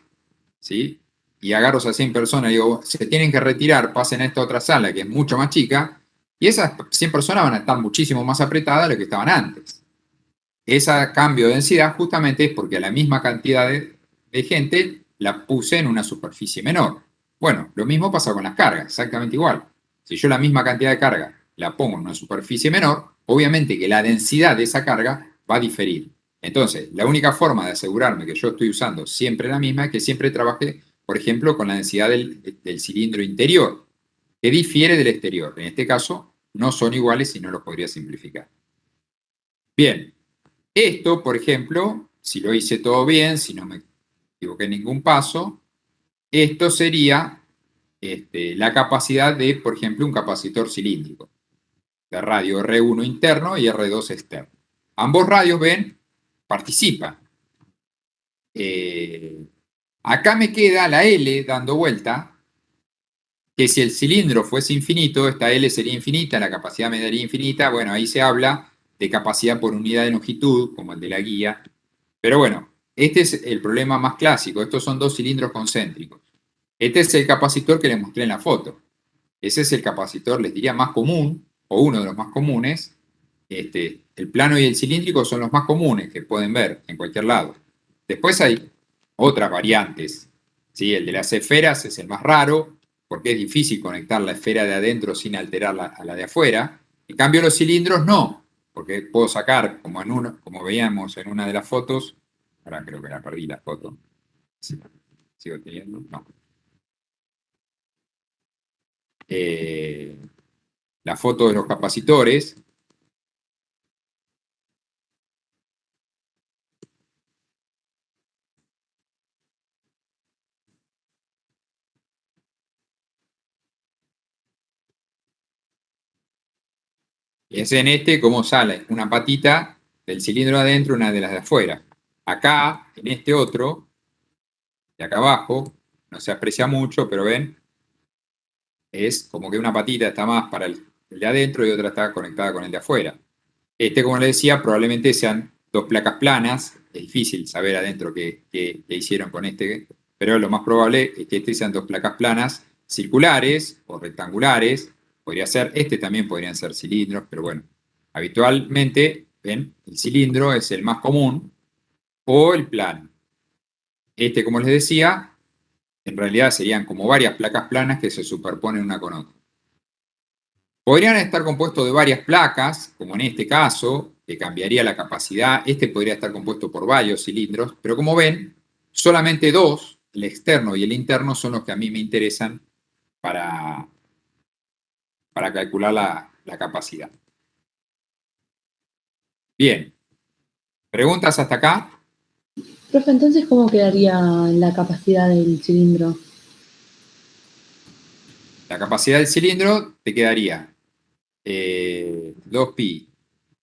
¿sí? Y agarro a 100 personas y digo, se tienen que retirar, pasen a esta otra sala que es mucho más chica, y esas 100 personas van a estar muchísimo más apretadas de lo que estaban antes. Ese cambio de densidad justamente es porque a la misma cantidad de gente la puse en una superficie menor. Bueno, lo mismo pasa con las cargas, exactamente igual. Si yo la misma cantidad de carga la pongo en una superficie menor, obviamente que la densidad de esa carga va a diferir. Entonces, la única forma de asegurarme que yo estoy usando siempre la misma es que siempre trabaje, por ejemplo, con la densidad del cilindro interior, que difiere del exterior. En este caso, no son iguales y no lo podría simplificar. Bien, esto, por ejemplo, si lo hice todo bien, si no me equivoqué en ningún paso, esto sería la capacidad de, por ejemplo, un capacitor cilíndrico, de radio R1 interno y R2 externo. Ambos radios, ven, participan. Acá me queda la L dando vuelta, que si el cilindro fuese infinito, esta L sería infinita, la capacidad me daría infinita. Bueno, ahí se habla de capacidad por unidad de longitud, como el de la guía. Pero bueno, este es el problema más clásico. Estos son dos cilindros concéntricos. Este es el capacitor que les mostré en la foto. Ese es el capacitor, les diría, más común, o uno de los más comunes. El plano y el cilíndrico son los más comunes que pueden ver en cualquier lado. Después hay otras variantes. ¿Sí? El de las esferas es el más raro, porque es difícil conectar la esfera de adentro sin alterar a la de afuera. En cambio, los cilindros no, porque puedo sacar, como veíamos en una de las fotos, ahora creo que la perdí la foto. Sí, sigo teniendo, no. La foto de los capacitores. Es en cómo sale una patita del cilindro de adentro y una de las de afuera. Acá, en este otro, de acá abajo, no se aprecia mucho, pero ven, es como que una patita está más para el de adentro y otra está conectada con el de afuera. Como les decía, probablemente sean dos placas planas. Es difícil saber adentro qué hicieron con pero lo más probable es que sean dos placas planas circulares o rectangulares podría ser, también podrían ser cilindros, pero bueno, habitualmente, ven, el cilindro es el más común, o el plano. Como les decía, en realidad serían como varias placas planas que se superponen una con otra. Podrían estar compuestos de varias placas, como en este caso, que cambiaría la capacidad. Podría estar compuesto por varios cilindros, pero como ven, solamente dos, el externo y el interno, son los que a mí me interesan para calcular la capacidad. Bien, ¿preguntas hasta acá? Profe, entonces, ¿cómo quedaría la capacidad del cilindro? La capacidad del cilindro te quedaría 2pi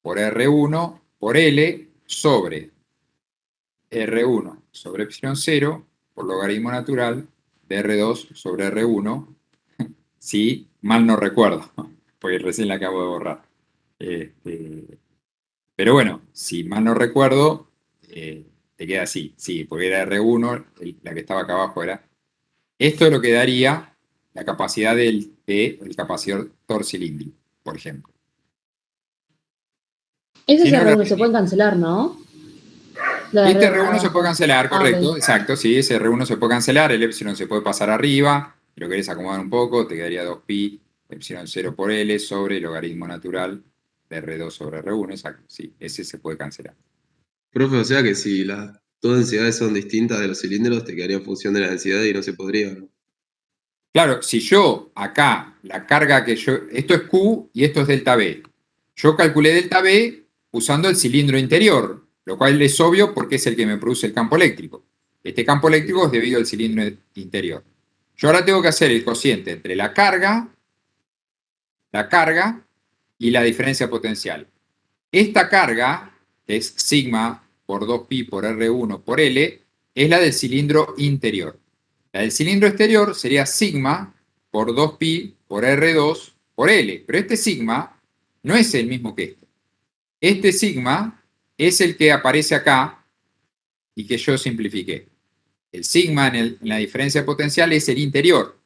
por R1 por L sobre R1 sobre epsilon 0 por logaritmo natural de R2 sobre R1, si mal no recuerdo, porque recién la acabo de borrar. Pero bueno, si mal no recuerdo, te queda así, sí, porque era R1, la que estaba acá abajo era. Esto es lo que daría la capacidad del capacitor cilíndrico, por ejemplo. Esos Si no R1 se pueden cancelar, ¿no? Este R1 se puede cancelar, correcto, ok. exacto, sí, ese R1 se puede cancelar, el epsilon se puede pasar arriba, si lo querés acomodar un poco, te quedaría 2pi epsilon 0 por L sobre el logaritmo natural de R2 sobre R1, exacto, sí, ese se puede cancelar. Profe, o sea que si las dos densidades son distintas de los cilindros, te quedaría en función de la densidad y no se podría, ¿no? Claro, si yo acá, la carga que yo, esto es Q y esto es delta V, yo calculé delta V usando el cilindro interior, lo cual es obvio porque es el que me produce el campo eléctrico. Este campo eléctrico es debido al cilindro interior. Yo ahora tengo que hacer el cociente entre la carga y la diferencia potencial. Esta carga, que es sigma por 2pi por R1 por L, es la del cilindro interior. La del cilindro exterior sería sigma por 2pi por R2 por L. Pero este sigma no es el mismo que este. Este sigma es el que aparece acá y que yo simplifiqué. El sigma en la diferencia potencial es el interior.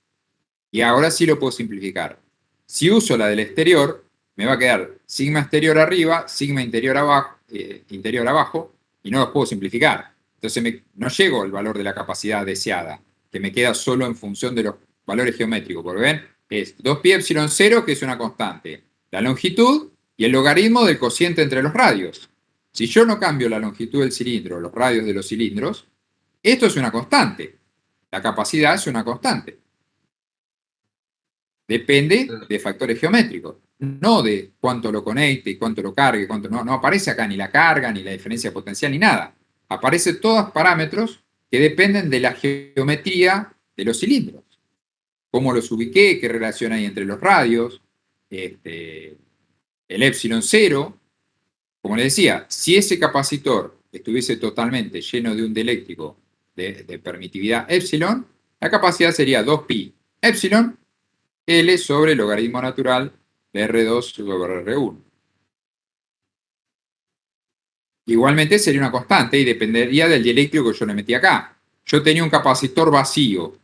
Y ahora sí lo puedo simplificar. Si uso la del exterior, me va a quedar sigma exterior arriba, sigma interior abajo, y no los puedo simplificar. Entonces no llego al valor de la capacidad deseada, que me queda solo en función de los valores geométricos. Porque ven, es 2pi epsilon 0, que es una constante, la longitud y el logaritmo del cociente entre los radios. Si yo no cambio la longitud del cilindro, los radios de los cilindros, esto es una constante. La capacidad es una constante. Depende de factores geométricos, no de cuánto lo conecte y cuánto lo cargue, no aparece acá ni la carga, ni la diferencia potencial, ni nada. Aparecen todos parámetros que dependen de la geometría de los cilindros. Cómo los ubiqué, qué relación hay entre los radios, el epsilon 0. Como les decía, si ese capacitor estuviese totalmente lleno de un dieléctrico de permitividad epsilon, la capacidad sería 2pi epsilon L sobre el logaritmo natural de R2 sobre R1. Igualmente sería una constante y dependería del dieléctrico que yo le metí acá. Yo tenía un capacitor vacío,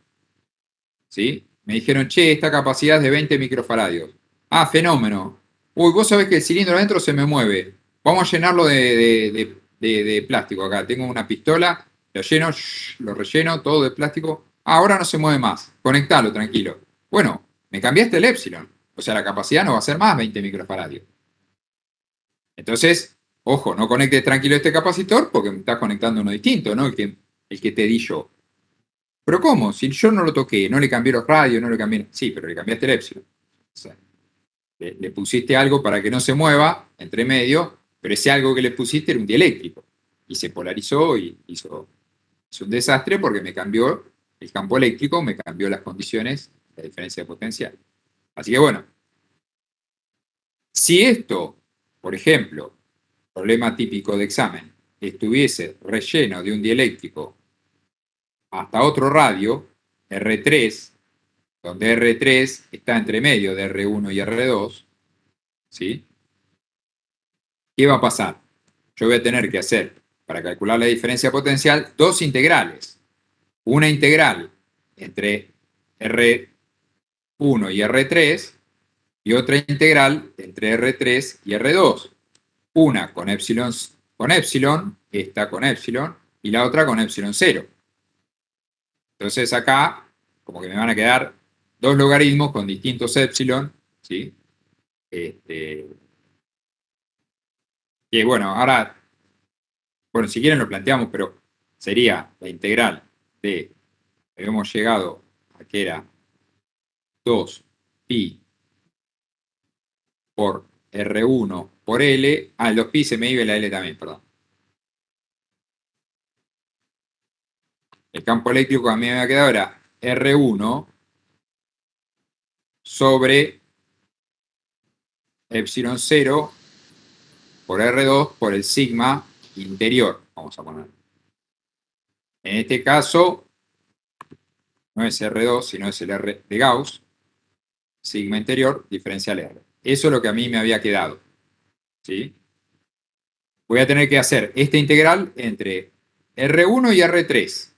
¿sí? Me dijeron, che, esta capacidad es de 20 microfaradios. Ah, fenómeno. Uy, vos sabés que el cilindro adentro se me mueve. Vamos a llenarlo de plástico acá. Tengo una pistola, lo lleno, lo relleno, todo de plástico. Ah, ahora no se mueve más. Conectalo, tranquilo. Bueno, me cambiaste el epsilon. O sea, la capacidad no va a ser más 20 microfaradios. Entonces, ojo, no conectes tranquilo este capacitor porque me estás conectando uno distinto, ¿no? El que te di yo. ¿Pero cómo? Si yo no lo toqué, no le cambié los radios, no le cambié... Sí, pero le cambiaste el epsilon. O sea, le pusiste algo para que no se mueva entre medio, pero ese algo que le pusiste era un dieléctrico. Y se polarizó y hizo un desastre porque me cambió el campo eléctrico, me cambió las condiciones, la diferencia de potencial. Así que bueno, si esto, por ejemplo, problema típico de examen, estuviese relleno de un dieléctrico hasta otro radio, R3, donde R3 está entre medio de R1 y R2, ¿sí? ¿Qué va a pasar? Yo voy a tener que hacer, para calcular la diferencia potencial, dos integrales. Una integral entre R1 y R3, y otra integral entre R3 y R2. Una con epsilon, esta con epsilon, y la otra con epsilon 0. Entonces acá, como que me van a quedar dos logaritmos con distintos epsilon, ¿sí? Y bueno, ahora, bueno, si quieren lo planteamos, pero sería la integral de, habíamos llegado a que era 2 pi por R1 por L, el 2pi se me iba la L también, perdón. El campo eléctrico que a mí me había quedado era R1 sobre epsilon 0 por R2 por el sigma interior, vamos a poner. En este caso, no es R2, sino es el R de Gauss, sigma interior, diferencial R. Eso es lo que a mí me había quedado, ¿sí? Voy a tener que hacer esta integral entre R1 y R3,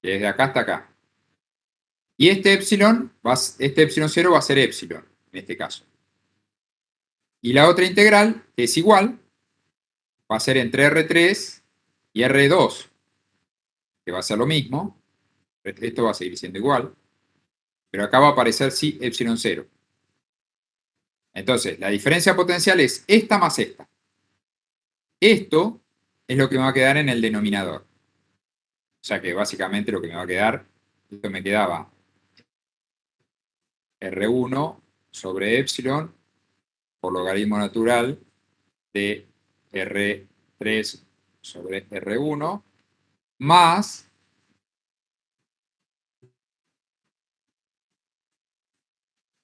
desde acá hasta acá. Y este epsilon 0 va a ser epsilon, en este caso. Y la otra integral, que es igual, va a ser entre R3 y R2, que va a ser lo mismo. Esto va a seguir siendo igual. Pero acá va a aparecer sí epsilon 0. Entonces, la diferencia potencial es esta más esta. Esto es lo que me va a quedar en el denominador. O sea que básicamente lo que me va a quedar, esto me quedaba R1 sobre epsilon por logaritmo natural de R3 sobre R1 más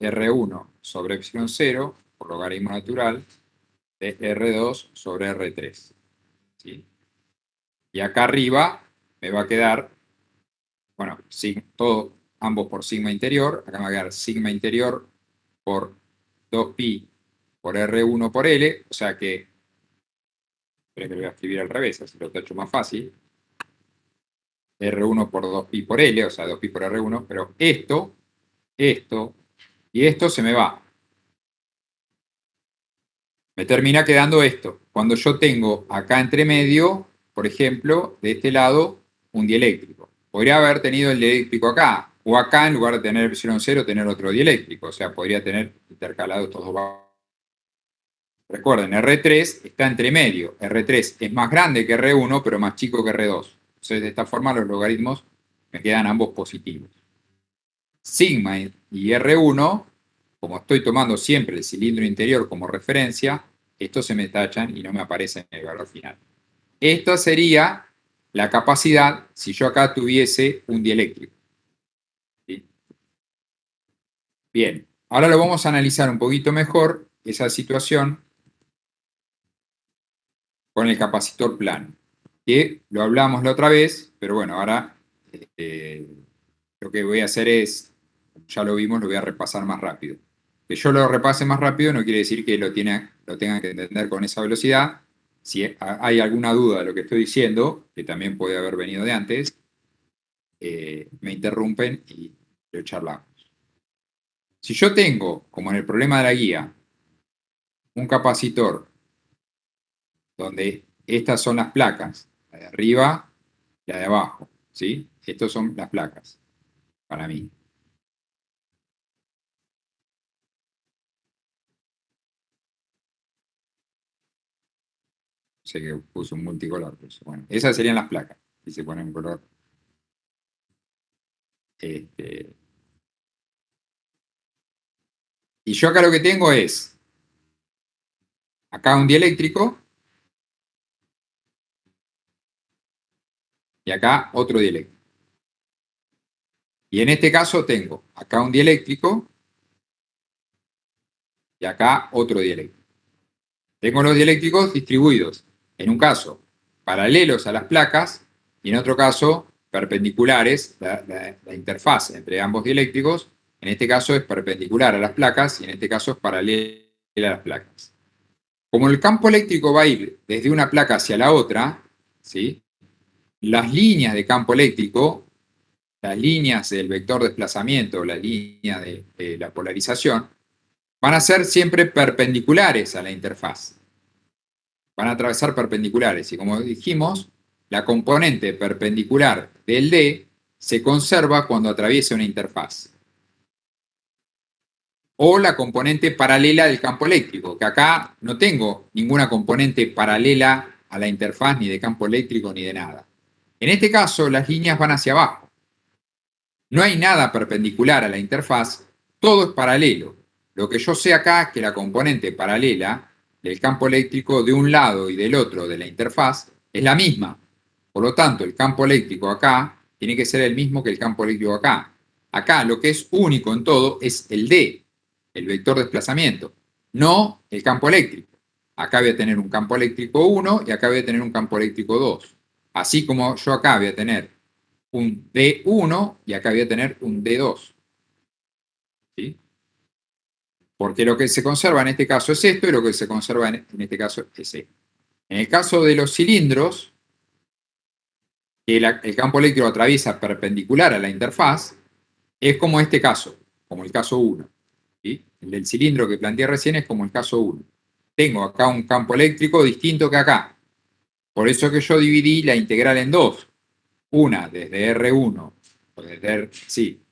R1 sobre epsilon 0 por logaritmo natural de R2 sobre R3. ¿Sí? Y acá arriba me va a quedar, bueno, todo, ambos por sigma interior. Acá me va a quedar sigma interior por 2pi por R1 por L. O sea que, espero que lo voy a escribir al revés, así lo tacho más fácil. R1 por 2pi por L, o sea, 2pi por R1. Pero esto y esto se me va. Me termina quedando esto. Cuando yo tengo acá entre medio, por ejemplo, de este lado, un dieléctrico. Podría haber tenido el dieléctrico acá, o acá, en lugar de tener epsilon 0, tener otro dieléctrico. O sea, podría tener intercalado estos dos valores. Recuerden, R3 está entre medio. R3 es más grande que R1, pero más chico que R2. Entonces, de esta forma, los logaritmos me quedan ambos positivos. Sigma y R1, como estoy tomando siempre el cilindro interior como referencia, estos se me tachan y no me aparecen en el valor final. Esta sería la capacidad si yo acá tuviese un dieléctrico. ¿Sí? Bien, ahora lo vamos a analizar un poquito mejor, esa situación, con el capacitor plano, que lo hablamos la otra vez, pero bueno, ahora lo que voy a hacer es, ya lo vimos, lo voy a repasar más rápido. Que yo lo repase más rápido no quiere decir que lo tengan que entender con esa velocidad. Si hay alguna duda de lo que estoy diciendo, que también puede haber venido de antes, me interrumpen y lo charlamos. Si yo tengo, como en el problema de la guía, un capacitor donde estas son las placas, la de arriba y la de abajo, ¿sí? Estas son las placas, para mí. Sé que puse un multicolor, pues, bueno, esas serían las placas, y se ponen en color. Y yo acá lo que tengo es, acá un dieléctrico, y acá otro dieléctrico. Y en este caso tengo acá un dieléctrico, y acá otro dieléctrico. Tengo los dieléctricos distribuidos, en un caso, paralelos a las placas, y en otro caso, perpendiculares, la interfaz entre ambos dieléctricos, en este caso es perpendicular a las placas, y en este caso es paralela a las placas. Como el campo eléctrico va a ir desde una placa hacia la otra, ¿sí? Las líneas de campo eléctrico, las líneas del vector de desplazamiento, la línea de la polarización, van a ser siempre perpendiculares a la interfaz. Van a atravesar perpendiculares. Y como dijimos, la componente perpendicular del D se conserva cuando atraviesa una interfaz. O la componente paralela del campo eléctrico, que acá no tengo ninguna componente paralela a la interfaz, ni de campo eléctrico, ni de nada. En este caso, las líneas van hacia abajo. No hay nada perpendicular a la interfaz, todo es paralelo. Lo que yo sé acá es que la componente paralela del campo eléctrico de un lado y del otro de la interfaz es la misma. Por lo tanto, el campo eléctrico acá tiene que ser el mismo que el campo eléctrico acá. Acá lo que es único en todo es el D, el vector de desplazamiento, no el campo eléctrico. Acá voy a tener un campo eléctrico 1 y acá voy a tener un campo eléctrico 2. Así como yo acá voy a tener un D1 y acá voy a tener un D2. ¿Sí? Porque lo que se conserva en este caso es esto y lo que se conserva en este caso es esto. En el caso de los cilindros, que el campo eléctrico atraviesa perpendicular a la interfaz, es como este caso, como el caso 1. ¿Sí? El del cilindro que planteé recién es como el caso 1. Tengo acá un campo eléctrico distinto que acá. Por eso que yo dividí la integral en dos. Una desde R1, o desde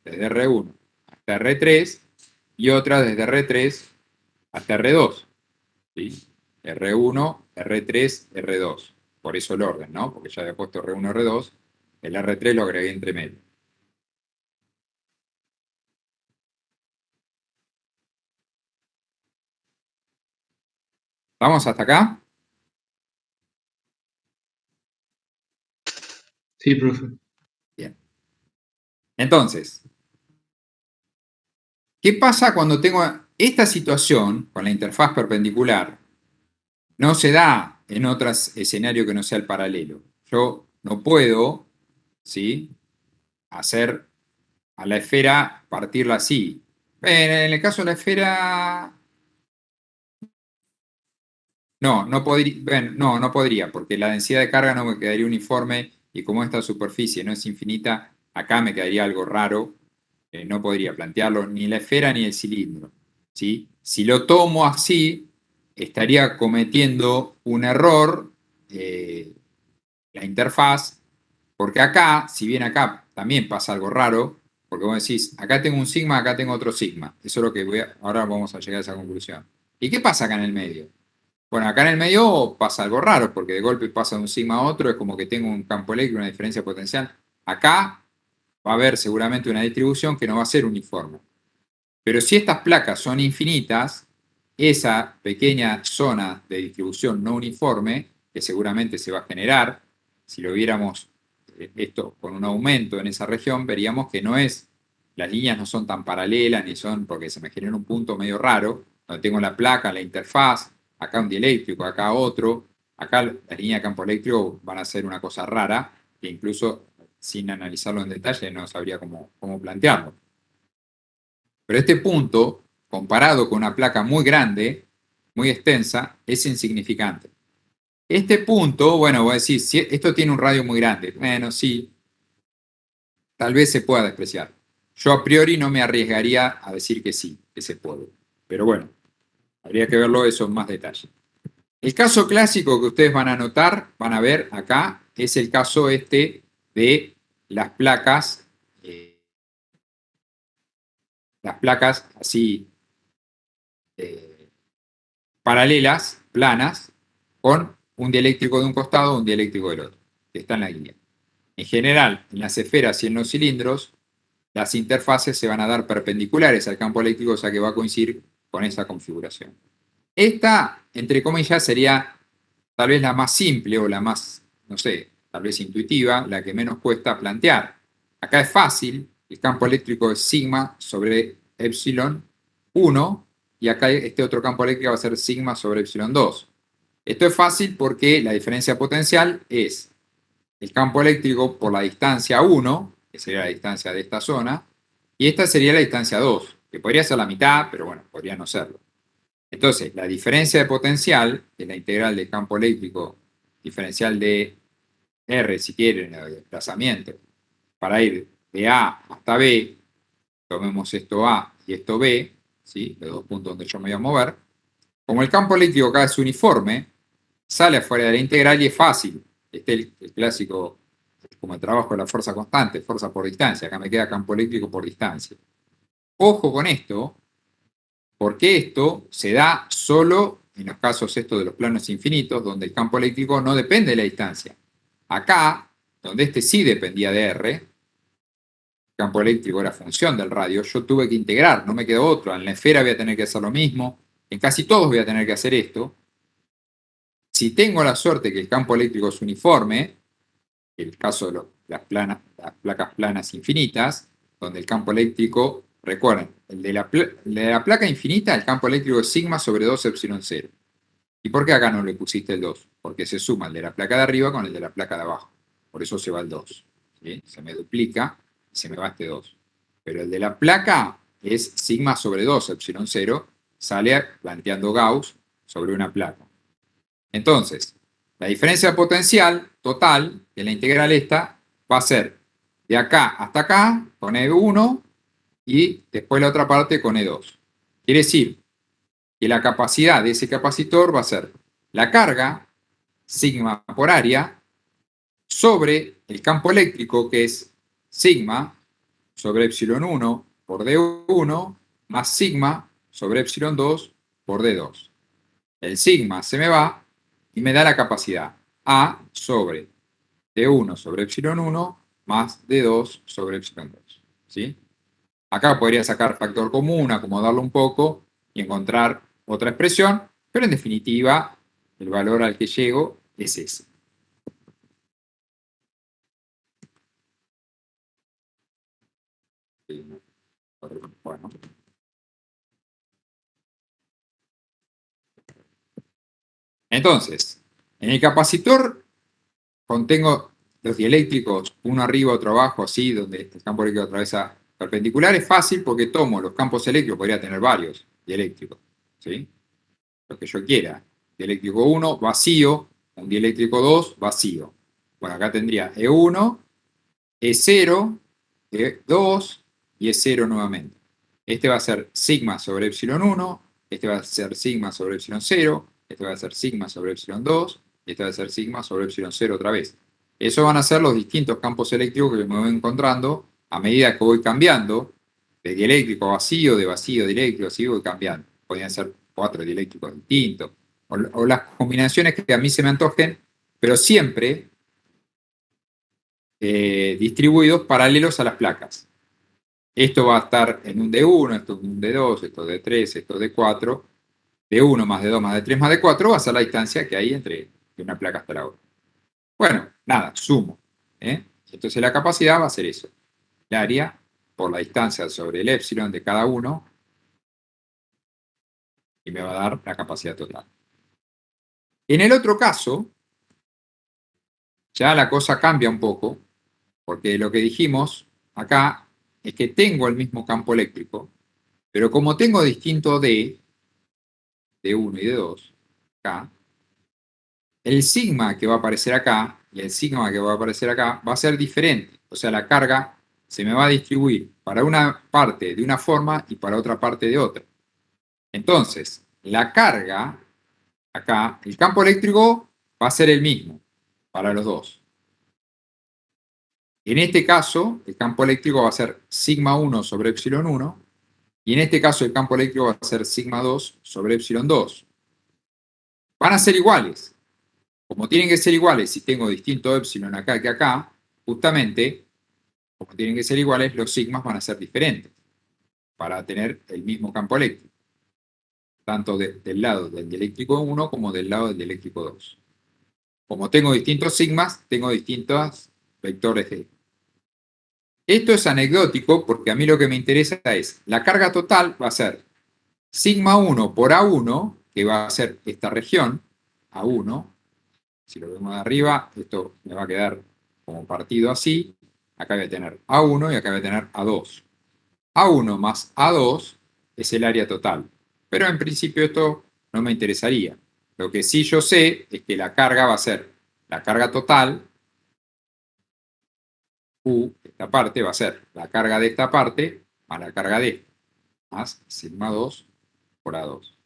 R1 hasta R3, y otra desde R3 hasta R2. ¿Sí? R1, R3, R2. Por eso el orden, ¿no? Porque ya había puesto R1, R2. El R3 lo agregué entre medio. ¿Vamos hasta acá? Sí, profe. Bien. Entonces, ¿qué pasa cuando tengo esta situación con la interfaz perpendicular? No se da en otros escenarios que no sea el paralelo. Yo no puedo, ¿sí?, hacer a la esfera partirla así. En el caso de la esfera, no podría, no podría, porque la densidad de carga no me quedaría uniforme y como esta superficie no es infinita, acá me quedaría algo raro. No podría plantearlo ni la esfera ni el cilindro. ¿Sí? Si lo tomo así, estaría cometiendo un error la interfaz, porque acá, si bien acá también pasa algo raro, porque vos decís, acá tengo un sigma, acá tengo otro sigma. Eso es lo que ahora vamos a llegar a esa conclusión. ¿Y qué pasa acá en el medio? Bueno, acá en el medio pasa algo raro, porque de golpe pasa de un sigma a otro, es como que tengo un campo eléctrico, una diferencia potencial. Acá va a haber seguramente una distribución que no va a ser uniforme. Pero si estas placas son infinitas, esa pequeña zona de distribución no uniforme, que seguramente se va a generar, si lo viéramos esto con un aumento en esa región, veríamos que no es, las líneas no son tan paralelas, ni son, porque se me genera un punto medio raro, donde tengo la placa, la interfaz, acá un dieléctrico, acá otro, acá las líneas de campo eléctrico van a ser una cosa rara, que incluso sin analizarlo en detalle no sabría cómo plantearlo. Pero este punto, comparado con una placa muy grande, muy extensa, es insignificante. Este punto, bueno, voy a decir, si esto tiene un radio muy grande, bueno, sí, tal vez se pueda despreciar. Yo a priori no me arriesgaría a decir que sí, que se puede. Pero bueno, habría que verlo eso en más detalle. El caso clásico que ustedes van a notar, van a ver acá, es el caso este de las placas así paralelas, planas, con un dieléctrico de un costado o un dieléctrico del otro, que está en la guía. En general, en las esferas y en los cilindros, las interfaces se van a dar perpendiculares al campo eléctrico, o sea que va a coincidir con esa configuración. Esta, entre comillas, sería tal vez la más simple o la más, no sé, tal vez intuitiva, la que menos cuesta plantear. Acá es fácil, el campo eléctrico es sigma sobre epsilon 1 y acá este otro campo eléctrico va a ser sigma sobre epsilon 2. Esto es fácil porque la diferencia potencial es el campo eléctrico por la distancia 1, que sería la distancia de esta zona, y esta sería la distancia 2, que podría ser la mitad, pero bueno, podría no serlo. Entonces, la diferencia de potencial, que es la integral del campo eléctrico diferencial de R, si quieren, el desplazamiento, para ir de A hasta B, tomemos esto A y esto B, ¿sí? Los dos puntos donde yo me voy a mover. Como el campo eléctrico acá es uniforme, sale afuera de la integral y es fácil. Este es el clásico, como el trabajo de la fuerza constante, fuerza por distancia. Acá me queda campo eléctrico por distancia. Ojo con esto, porque esto se da solo en los casos estos de los planos infinitos, donde el campo eléctrico no depende de la distancia. Acá, donde este sí dependía de R, el campo eléctrico era función del radio, yo tuve que integrar, no me quedó otro. En la esfera voy a tener que hacer lo mismo, en casi todos voy a tener que hacer esto. Si tengo la suerte que el campo eléctrico es uniforme, el caso de las placas planas infinitas, donde el campo eléctrico, recuerden, el de la placa infinita, el campo eléctrico es sigma sobre 2 epsilon 0. ¿Y por qué acá no le pusiste el 2? Porque se suma el de la placa de arriba con el de la placa de abajo. Por eso se va el 2. ¿Sí? Se me duplica y se me va este 2. Pero el de la placa es sigma sobre 2 epsilon 0, sale planteando Gauss sobre una placa. Entonces, la diferencia potencial total de la integral esta va a ser de acá hasta acá con E1 y después la otra parte con E2. Quiere decir que la capacidad de ese capacitor va a ser la carga, sigma por área, sobre el campo eléctrico, que es sigma sobre epsilon 1 por D1 más sigma sobre epsilon 2 por D2. El sigma se me va y me da la capacidad A sobre D1 sobre epsilon 1 más D2 sobre epsilon 2. ¿Sí? Acá podría sacar factor común, acomodarlo un poco y encontrar otra expresión, pero en definitiva el valor al que llego es ese. Bueno. Entonces, en el capacitor contengo los dieléctricos, uno arriba, otro abajo, así, donde el campo eléctrico atraviesa perpendicular. Es fácil porque tomo los campos eléctricos, podría tener varios dieléctricos, ¿sí? Lo que yo quiera. Dieléctrico 1, vacío, un dieléctrico 2, vacío. Bueno, acá tendría E1, E0, E2 y E0 nuevamente. Este va a ser sigma sobre epsilon 1, este va a ser sigma sobre epsilon 0, este va a ser sigma sobre epsilon 2, y este va a ser sigma sobre epsilon 0 otra vez. Esos van a ser los distintos campos eléctricos que me voy encontrando a medida que voy cambiando de dieléctrico a vacío, de vacío a dieléctrico, así voy cambiando. Podrían ser 4 dieléctricos distintos, o las combinaciones que a mí se me antojen, pero siempre distribuidos paralelos a las placas. Esto va a estar en un D1, esto en un D2, esto D3, esto D4. D1 más D2 más D3 más D4 va a ser la distancia que hay entre una placa hasta la otra. Bueno, nada, sumo. Entonces la capacidad va a ser eso. El área por la distancia sobre el epsilon de cada uno y me va a dar la capacidad total. En el otro caso, ya la cosa cambia un poco, porque lo que dijimos acá es que tengo el mismo campo eléctrico, pero como tengo distinto D1 y D2, acá, el sigma que va a aparecer acá y el sigma que va a aparecer acá va a ser diferente. O sea, la carga se me va a distribuir para una parte de una forma y para otra parte de otra. Entonces, la carga, acá, el campo eléctrico va a ser el mismo para los dos. En este caso, el campo eléctrico va a ser sigma 1 sobre epsilon 1, y en este caso el campo eléctrico va a ser sigma 2 sobre epsilon 2. Van a ser iguales. Como tienen que ser iguales si tengo distinto epsilon acá que acá, justamente, como tienen que ser iguales, los sigmas van a ser diferentes para tener el mismo campo eléctrico. Tanto del lado del dieléctrico 1 como del lado del dieléctrico 2. Como tengo distintos sigmas, tengo distintos vectores de. Esto es anecdótico porque a mí lo que me interesa es, la carga total va a ser sigma 1 por A1, que va a ser esta región, A1. Si lo vemos de arriba, esto me va a quedar como partido así. Acá voy a tener A1 y acá voy a tener A2. A1 más A2 es el área total. Pero en principio esto no me interesaría. Lo que sí yo sé es que la carga va a ser la carga total, Q, esta parte va a ser la carga de esta parte más la carga de esta. más sigma 2 por A2.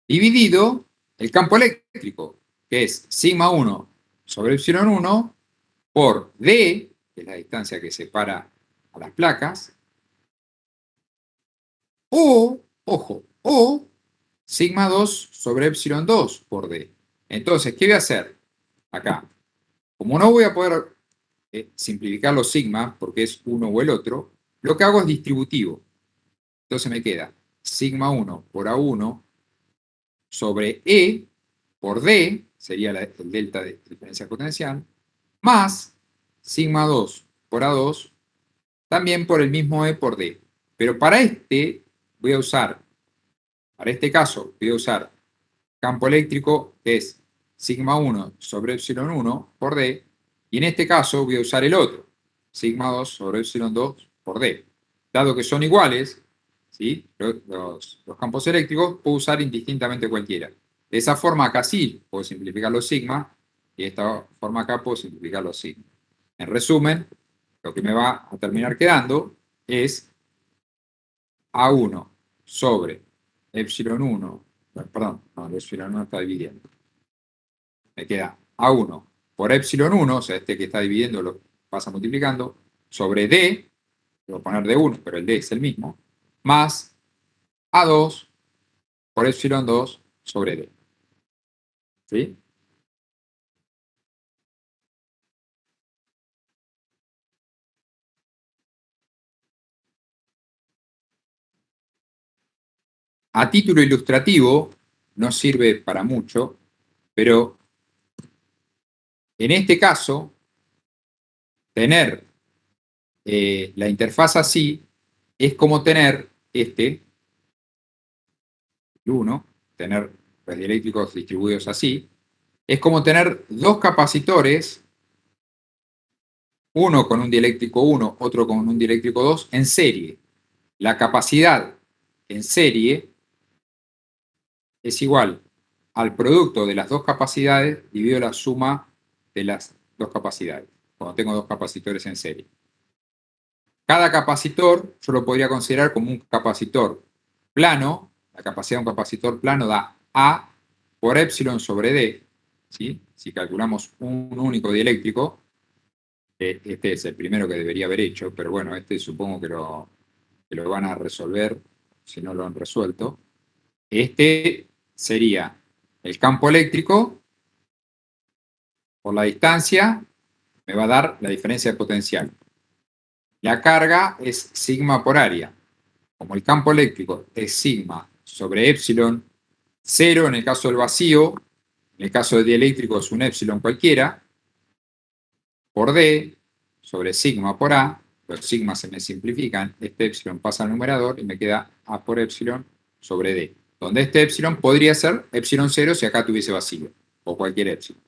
Dividido el campo eléctrico, que es sigma 1 sobre epsilon 1 por D, que es la distancia que separa a las placas, o, ojo, o sigma 2 sobre epsilon 2 por D. Entonces, ¿qué voy a hacer acá? Como no voy a poder simplificar los sigma, porque es uno o el otro, lo que hago es distributivo. Entonces me queda sigma 1 por A1 sobre E por D, sería el delta de diferencia potencial, más sigma 2 por A2, también por el mismo E por D. Pero para este voy a usar, para este caso, voy a usar campo eléctrico, que es sigma 1 sobre epsilon 1 por D, y en este caso voy a usar el otro, sigma 2 sobre epsilon 2 por D. Dado que son iguales, ¿sí? Los campos eléctricos, puedo usar indistintamente cualquiera. De esa forma acá sí puedo simplificar los sigma, y de esta forma acá puedo simplificar los sigma. En resumen, lo que me va a terminar quedando es A1 sobre epsilon 1, perdón, no, el epsilon 1 está dividiendo. Me queda A1 por epsilon 1, o sea, este que está dividiendo lo pasa multiplicando, sobre D, voy a poner D1, pero el D es el mismo, más A2 por epsilon 2 sobre D. ¿Sí? A título ilustrativo, no sirve para mucho, pero en este caso, tener la interfaz así es como tener el 1, tener los dieléctricos distribuidos así, es como tener dos capacitores, uno con un dieléctrico 1, otro con un dieléctrico 2, en serie. La capacidad en serie es igual al producto de las dos capacidades dividido la suma de las dos capacidades, cuando tengo dos capacitores en serie. Cada capacitor yo lo podría considerar como un capacitor plano. La capacidad de un capacitor plano da A por epsilon sobre D. ¿Sí? Si calculamos un único dieléctrico, este es el primero que debería haber hecho, pero bueno, este supongo que lo van a resolver si no lo han resuelto. Este sería el campo eléctrico por la distancia, me va a dar la diferencia de potencial. La carga es sigma por área. Como el campo eléctrico es sigma sobre epsilon, 0 en el caso del vacío, en el caso del dieléctrico es un epsilon cualquiera, por D sobre sigma por A, los sigmas se me simplifican, este epsilon pasa al numerador y me queda A por epsilon sobre D, donde este epsilon podría ser epsilon 0 si acá tuviese vacío, o cualquier epsilon,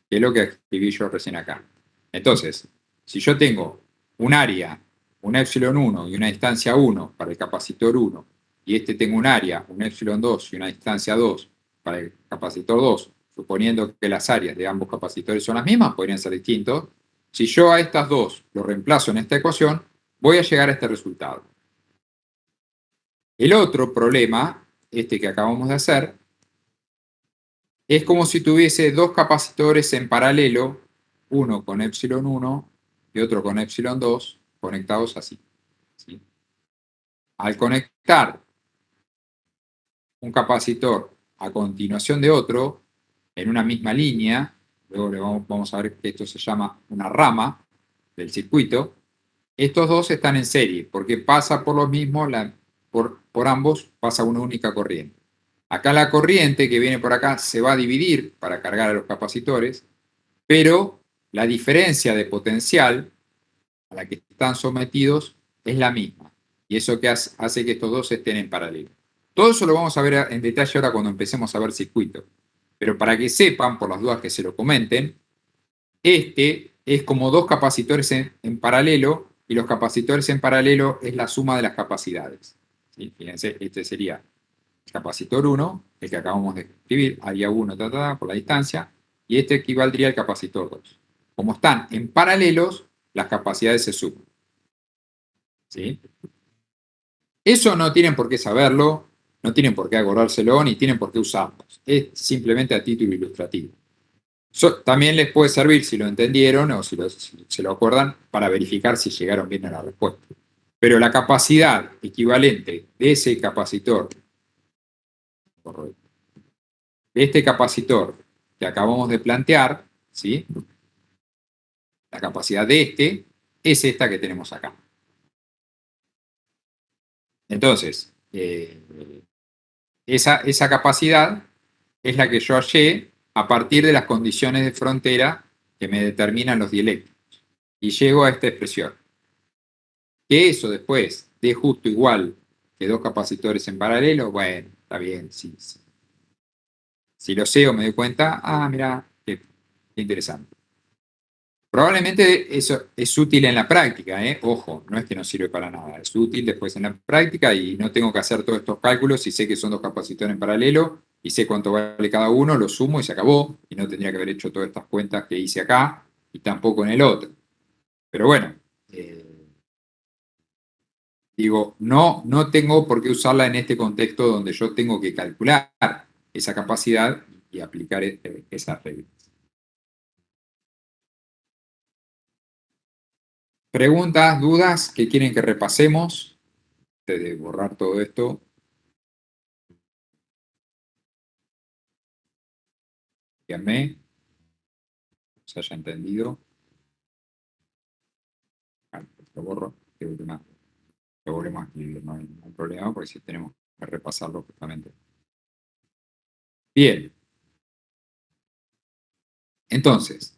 que es lo que escribí yo recién acá. Entonces, si yo tengo un área, un epsilon 1 y una distancia 1 para el capacitor 1, y este tengo un área, un epsilon 2 y una distancia 2 para el capacitor 2, suponiendo que las áreas de ambos capacitores son las mismas, podrían ser distintos. Si yo a estas dos lo reemplazo en esta ecuación, voy a llegar a este resultado. El otro problema, este que acabamos de hacer, es como si tuviese dos capacitores en paralelo, uno con epsilon 1 y otro con epsilon 2, conectados así. ¿Sí? Al conectar un capacitor a continuación de otro, en una misma línea, luego vamos a ver que esto se llama una rama del circuito, estos dos están en serie, porque pasa por lo mismo, por ambos pasa una única corriente. Acá la corriente que viene por acá se va a dividir para cargar a los capacitores, pero la diferencia de potencial a la que están sometidos es la misma. Y eso que hace que estos dos estén en paralelo. Todo eso lo vamos a ver en detalle ahora cuando empecemos a ver circuito. Pero para que sepan, por las dudas que se lo comenten, este es como dos capacitores en paralelo, y los capacitores en paralelo es la suma de las capacidades. ¿Sí? Fíjense, este sería el capacitor 1, el que acabamos de escribir, área 1, por la distancia, y este equivaldría al capacitor 2. Como están en paralelos, las capacidades se suman. ¿Sí? Eso no tienen por qué saberlo, no tienen por qué acordárselo, ni tienen por qué usarlo. Es simplemente a título ilustrativo. También les puede servir si lo entendieron o si se lo acuerdan para verificar si llegaron bien a la respuesta. Pero la capacidad equivalente de ese capacitor, de este capacitor que acabamos de plantear, ¿sí? La capacidad de este es esta que tenemos acá. Entonces, esa capacidad es la que yo hallé a partir de las condiciones de frontera que me determinan los dieléctricos. Y llego a esta expresión. Que eso después dé justo igual que dos capacitores en paralelo, bueno, está bien, sí. Si lo sé o me doy cuenta, mira, qué interesante. Probablemente eso es útil en la práctica, ojo, no es que no sirve para nada, es útil después en la práctica y no tengo que hacer todos estos cálculos si sé que son dos capacitores en paralelo y sé cuánto vale cada uno, lo sumo y se acabó y no tendría que haber hecho todas estas cuentas que hice acá y tampoco en el otro. Pero bueno, digo, no tengo por qué usarla en este contexto donde yo tengo que calcular esa capacidad y aplicar esas reglas. ¿Preguntas, dudas que quieren que repasemos? Antes de borrar todo esto. Díganme. Se haya entendido. Lo borro. Lo volvemos a escribir, no hay ningún problema porque si tenemos que repasarlo justamente. Bien. Entonces,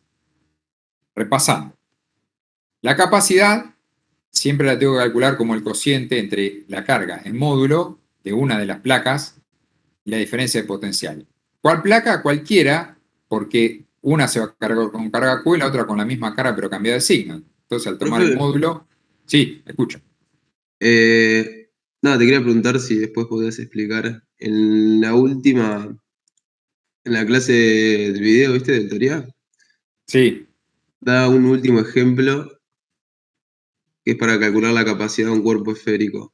repasando. La capacidad siempre la tengo que calcular como el cociente entre la carga en módulo de una de las placas y la diferencia de potencial. ¿Cuál placa? Cualquiera, porque una se va a cargar con carga Q y la otra con la misma carga pero cambiada de signo. Entonces, al tomar el módulo... Sí, escucho. Nada, te quería preguntar si después podías explicar en la última, en la clase de video, ¿viste? De teoría, Sí. da un último ejemplo que es para calcular la capacidad de un cuerpo esférico.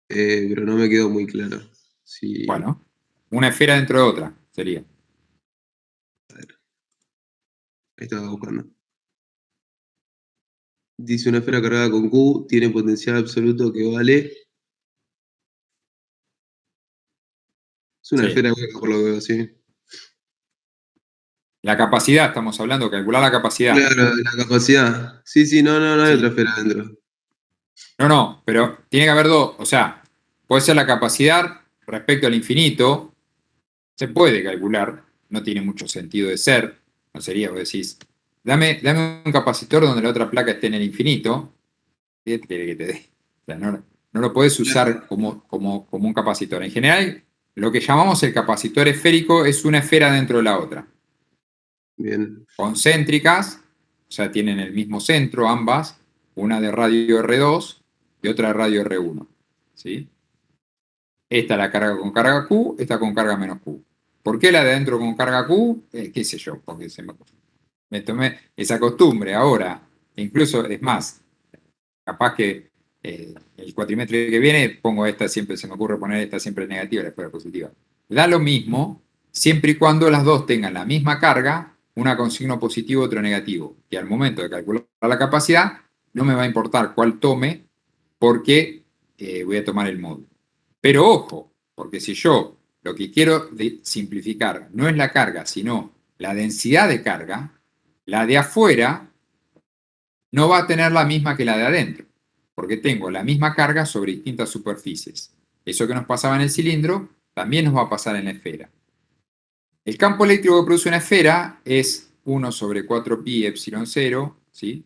Pero no me quedó muy claro. Si... Bueno, una esfera dentro de otra sería. A ver, ahí estaba buscando. Dice una esfera cargada con Q tiene potencial absoluto que vale. Es una Sí. esfera hueca por lo que veo, sí. La capacidad, estamos hablando, calcular la capacidad. Claro, la capacidad. Sí, no hay otra esfera adentro. No, pero tiene que haber dos. O sea, puede ser la capacidad respecto al infinito. Se puede calcular. No tiene mucho sentido de ser. No sería, vos decís, dame un capacitor donde la otra placa esté en el infinito. ¿Qué quiere que te dé? O sea, no lo podés usar como un capacitor. En general, lo que llamamos el capacitor esférico es una esfera dentro de la otra. Bien. Concéntricas, o sea, tienen el mismo centro ambas, una de radio R2 y otra de radio R1. ¿Sí? Esta la carga con carga Q, esta con carga menos Q. ¿Por qué la de adentro con carga Q? Qué sé yo, porque me tomé esa costumbre. Ahora, incluso es más, capaz que el cuatrimestre que viene pongo esta siempre, se me ocurre poner esta siempre negativa y después positiva. Da lo mismo siempre y cuando las dos tengan la misma carga, una con signo positivo, otro negativo. Y al momento de calcular la capacidad, no me va a importar cuál tome porque voy a tomar el módulo. Pero ojo, porque si yo lo que quiero simplificar no es la carga, sino la densidad de carga, la de afuera no va a tener la misma que la de adentro, porque tengo la misma carga sobre distintas superficies. Eso que nos pasaba en el cilindro, también nos va a pasar en la esfera. El campo eléctrico que produce una esfera es 1 sobre 4pi epsilon 0, ¿sí?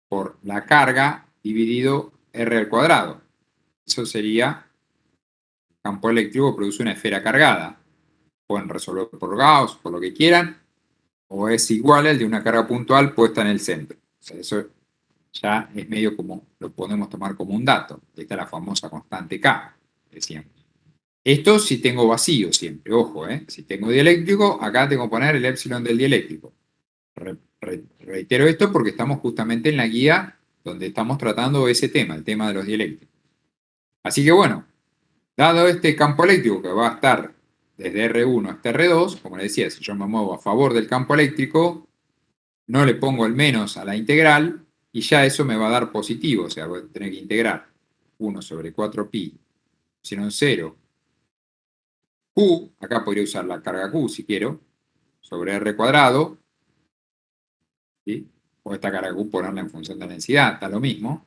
Por la carga dividido r al cuadrado. Eso sería campo eléctrico que produce una esfera cargada. Pueden resolver por Gauss, por lo que quieran, o es igual al de una carga puntual puesta en el centro. O sea, eso ya es medio como, lo podemos tomar como un dato. Esta es la famosa constante K, decíamos. Esto si tengo vacío siempre, ojo, si tengo dieléctrico, acá tengo que poner el epsilon del dieléctrico. Reitero esto porque estamos justamente en la guía donde estamos tratando ese tema, el tema de los dieléctricos. Así que bueno, dado este campo eléctrico que va a estar desde R1 hasta R2, como le decía, si yo me muevo a favor del campo eléctrico, no le pongo el menos a la integral y ya eso me va a dar positivo, o sea, voy a tener que integrar 1 sobre 4pi epsilon 0 Q, acá podría usar la carga Q si quiero, sobre R cuadrado, ¿sí? O esta carga Q ponerla en función de la densidad, da lo mismo.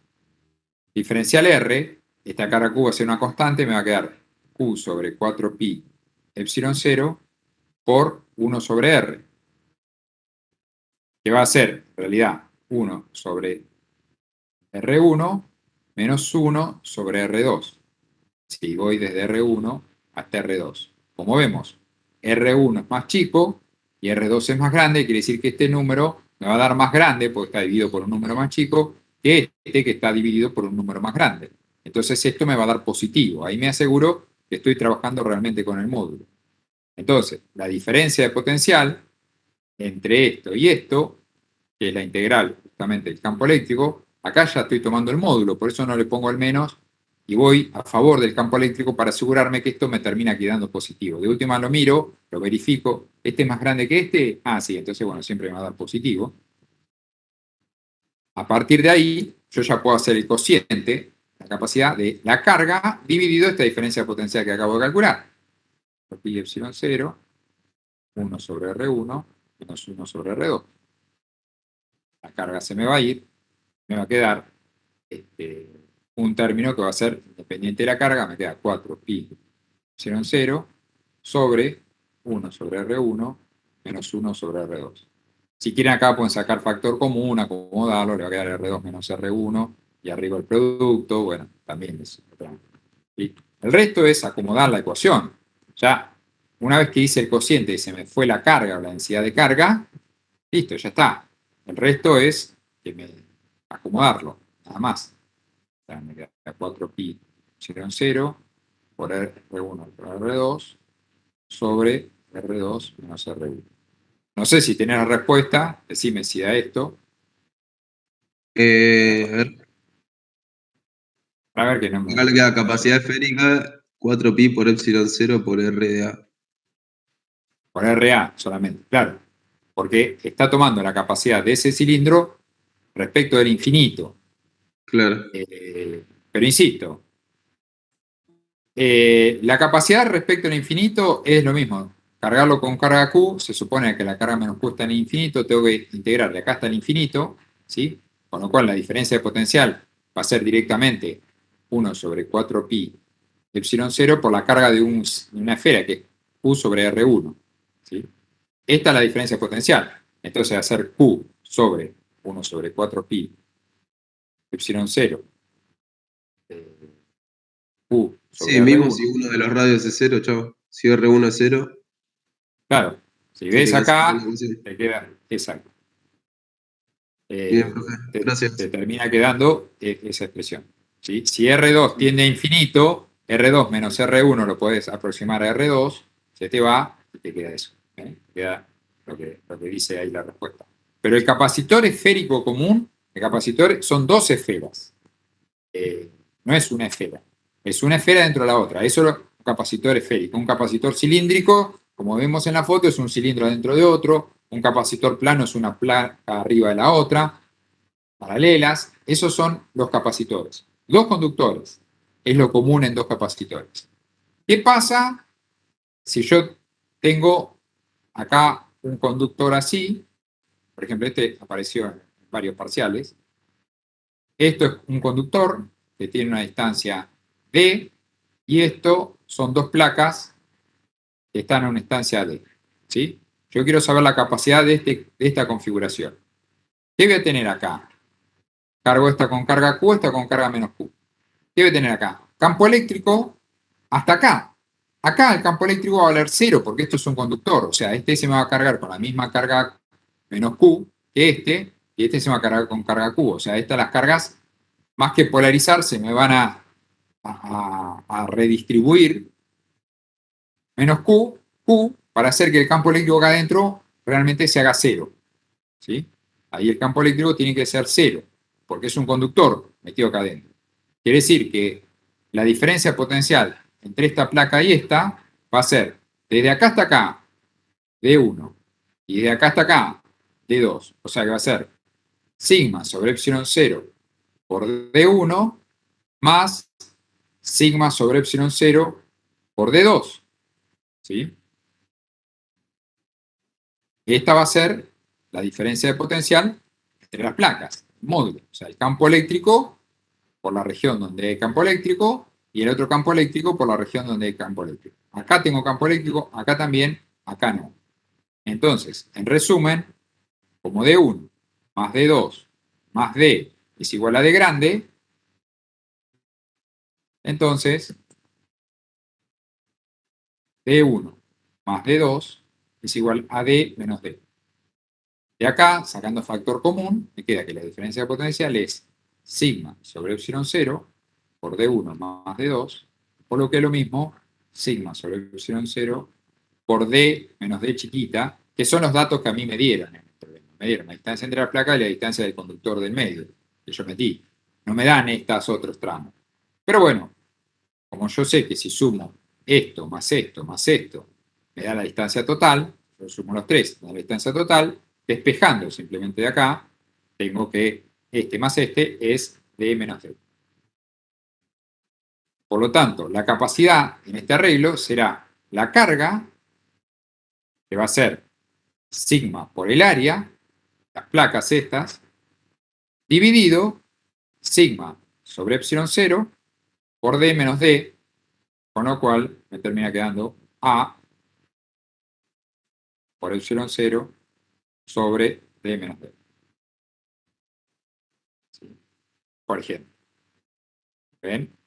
Diferencial R, esta carga Q va a ser una constante, me va a quedar Q sobre 4pi epsilon 0 por 1 sobre R, que va a ser, en realidad, 1 sobre R1 menos 1 sobre R2. Si voy desde R1 hasta R2. Como vemos, R1 es más chico y R2 es más grande, quiere decir que este número me va a dar más grande, porque está dividido por un número más chico, que este que está dividido por un número más grande. Entonces esto me va a dar positivo. Ahí me aseguro que estoy trabajando realmente con el módulo. Entonces, la diferencia de potencial entre esto y esto, que es la integral justamente del campo eléctrico, acá ya estoy tomando el módulo, por eso no le pongo el menos y voy a favor del campo eléctrico para asegurarme que esto me termina quedando positivo. De última lo miro, lo verifico, ¿este es más grande que este? Ah, sí, entonces bueno, siempre me va a dar positivo. A partir de ahí, yo ya puedo hacer el cociente, la capacidad de la carga, dividido esta diferencia de potencial que acabo de calcular. Pi epsilon 0, 1 sobre R1, menos 1 sobre R2. La carga se me va a ir, me va a quedar un término que va a ser independiente de la carga, me queda 4pi epsilon 0 sobre 1 sobre R1 menos 1 sobre R2. Si quieren acá pueden sacar factor común, acomodarlo, le va a quedar R2 menos R1 y arriba el producto, bueno, también es otra. ¿Sí? El resto es acomodar la ecuación. Ya, una vez que hice el cociente y se me fue la carga o la densidad de carga, listo, ya está. El resto es acomodarlo, nada más. O sea, me queda 4pi epsilon 0 por R1 por R2 sobre R2 menos R1. No sé si tenés la respuesta, decime si da esto. A ver, A ver que no me... acá le queda capacidad esférica 4pi por epsilon 0 por R de A. Por RA solamente, claro. Porque está tomando la capacidad de ese cilindro respecto del infinito. Claro. Pero insisto, la capacidad respecto al infinito es lo mismo. Cargarlo con carga Q, se supone que la carga menos Q está en el infinito, tengo que integrarle acá hasta el infinito, ¿sí? Con lo cual la diferencia de potencial va a ser directamente 1 sobre 4pi epsilon 0 por la carga de una esfera, que es Q sobre R1, ¿sí? Esta es la diferencia de potencial. Entonces va a ser Q sobre 1 sobre 4pi epsilon 0 Q sobre Sí, mismo si R1. uno de los radios es 0, chao. Si R1 es 0, Claro, si te ves queda acá, esa ecuación. te queda exacto. Bien, profe. Gracias. Te termina quedando esa expresión. ¿Sí? Si R2 tiende a infinito, R2 menos R1 lo podés aproximar a R2, se te va y te queda eso. Te queda lo que dice ahí la respuesta. Pero el capacitor esférico común, el capacitor son dos esferas. No es una esfera. Es una esfera dentro de la otra. Eso es un capacitor esférico. Un capacitor cilíndrico, como vemos en la foto, es un cilindro dentro de otro. Un capacitor plano es una placa arriba de la otra. Paralelas. Esos son los capacitores. Dos conductores. Es lo común en dos capacitores. ¿Qué pasa si yo tengo acá un conductor así? Por ejemplo, este apareció en varios parciales. Esto es un conductor que tiene una distancia D y esto son dos placas que están en una distancia D. ¿Sí? Yo quiero saber la capacidad de esta configuración. ¿Qué voy a tener acá? Cargo esta con carga Q, esta con carga menos Q. ¿Qué voy a tener acá? Campo eléctrico hasta acá. Acá el campo eléctrico va a valer 0 porque esto es un conductor. O sea, este se me va a cargar con la misma carga menos Q que este y este se me va a cargar con carga Q. O sea, estas las cargas, más que polarizarse, me van a redistribuir menos Q, para hacer que el campo eléctrico acá adentro realmente se haga 0. ¿Sí? Ahí el campo eléctrico tiene que ser 0, porque es un conductor metido acá adentro. Quiere decir que la diferencia potencial entre esta placa y esta va a ser desde acá hasta acá, D1, y de acá hasta acá, D2. O sea que va a ser sigma sobre epsilon 0 por D1 más sigma sobre epsilon 0 por D2. ¿Sí? Esta va a ser la diferencia de potencial entre las placas, módulo. O sea, el campo eléctrico por la región donde hay campo eléctrico y el otro campo eléctrico por la región donde hay campo eléctrico. Acá tengo campo eléctrico, acá también, acá no. Entonces, en resumen, como D1 más D2 más D es igual a D grande, entonces D1 más D2 es igual a D menos D. De acá, sacando factor común, me queda que la diferencia de potencial es sigma sobre epsilon 0 por D1 más D2, por lo que es lo mismo sigma sobre epsilon 0 por D menos D chiquita, que son los datos que a mí me dieron en el problema. Me dieron la distancia entre la placa y la distancia del conductor del medio, que yo metí. No me dan estos otros tramos. Pero bueno, como yo sé que si sumo esto, me da la distancia total, yo sumo los tres, me da la distancia total, despejando simplemente de acá, tengo que este más este es D menos D. Por lo tanto, la capacidad en este arreglo será la carga, que va a ser sigma por el área, las placas estas, dividido sigma sobre epsilon 0 por D menos D, con lo cual me termina quedando A por epsilon 0 sobre D menos D. ¿Sí? Por ejemplo. ¿Ven?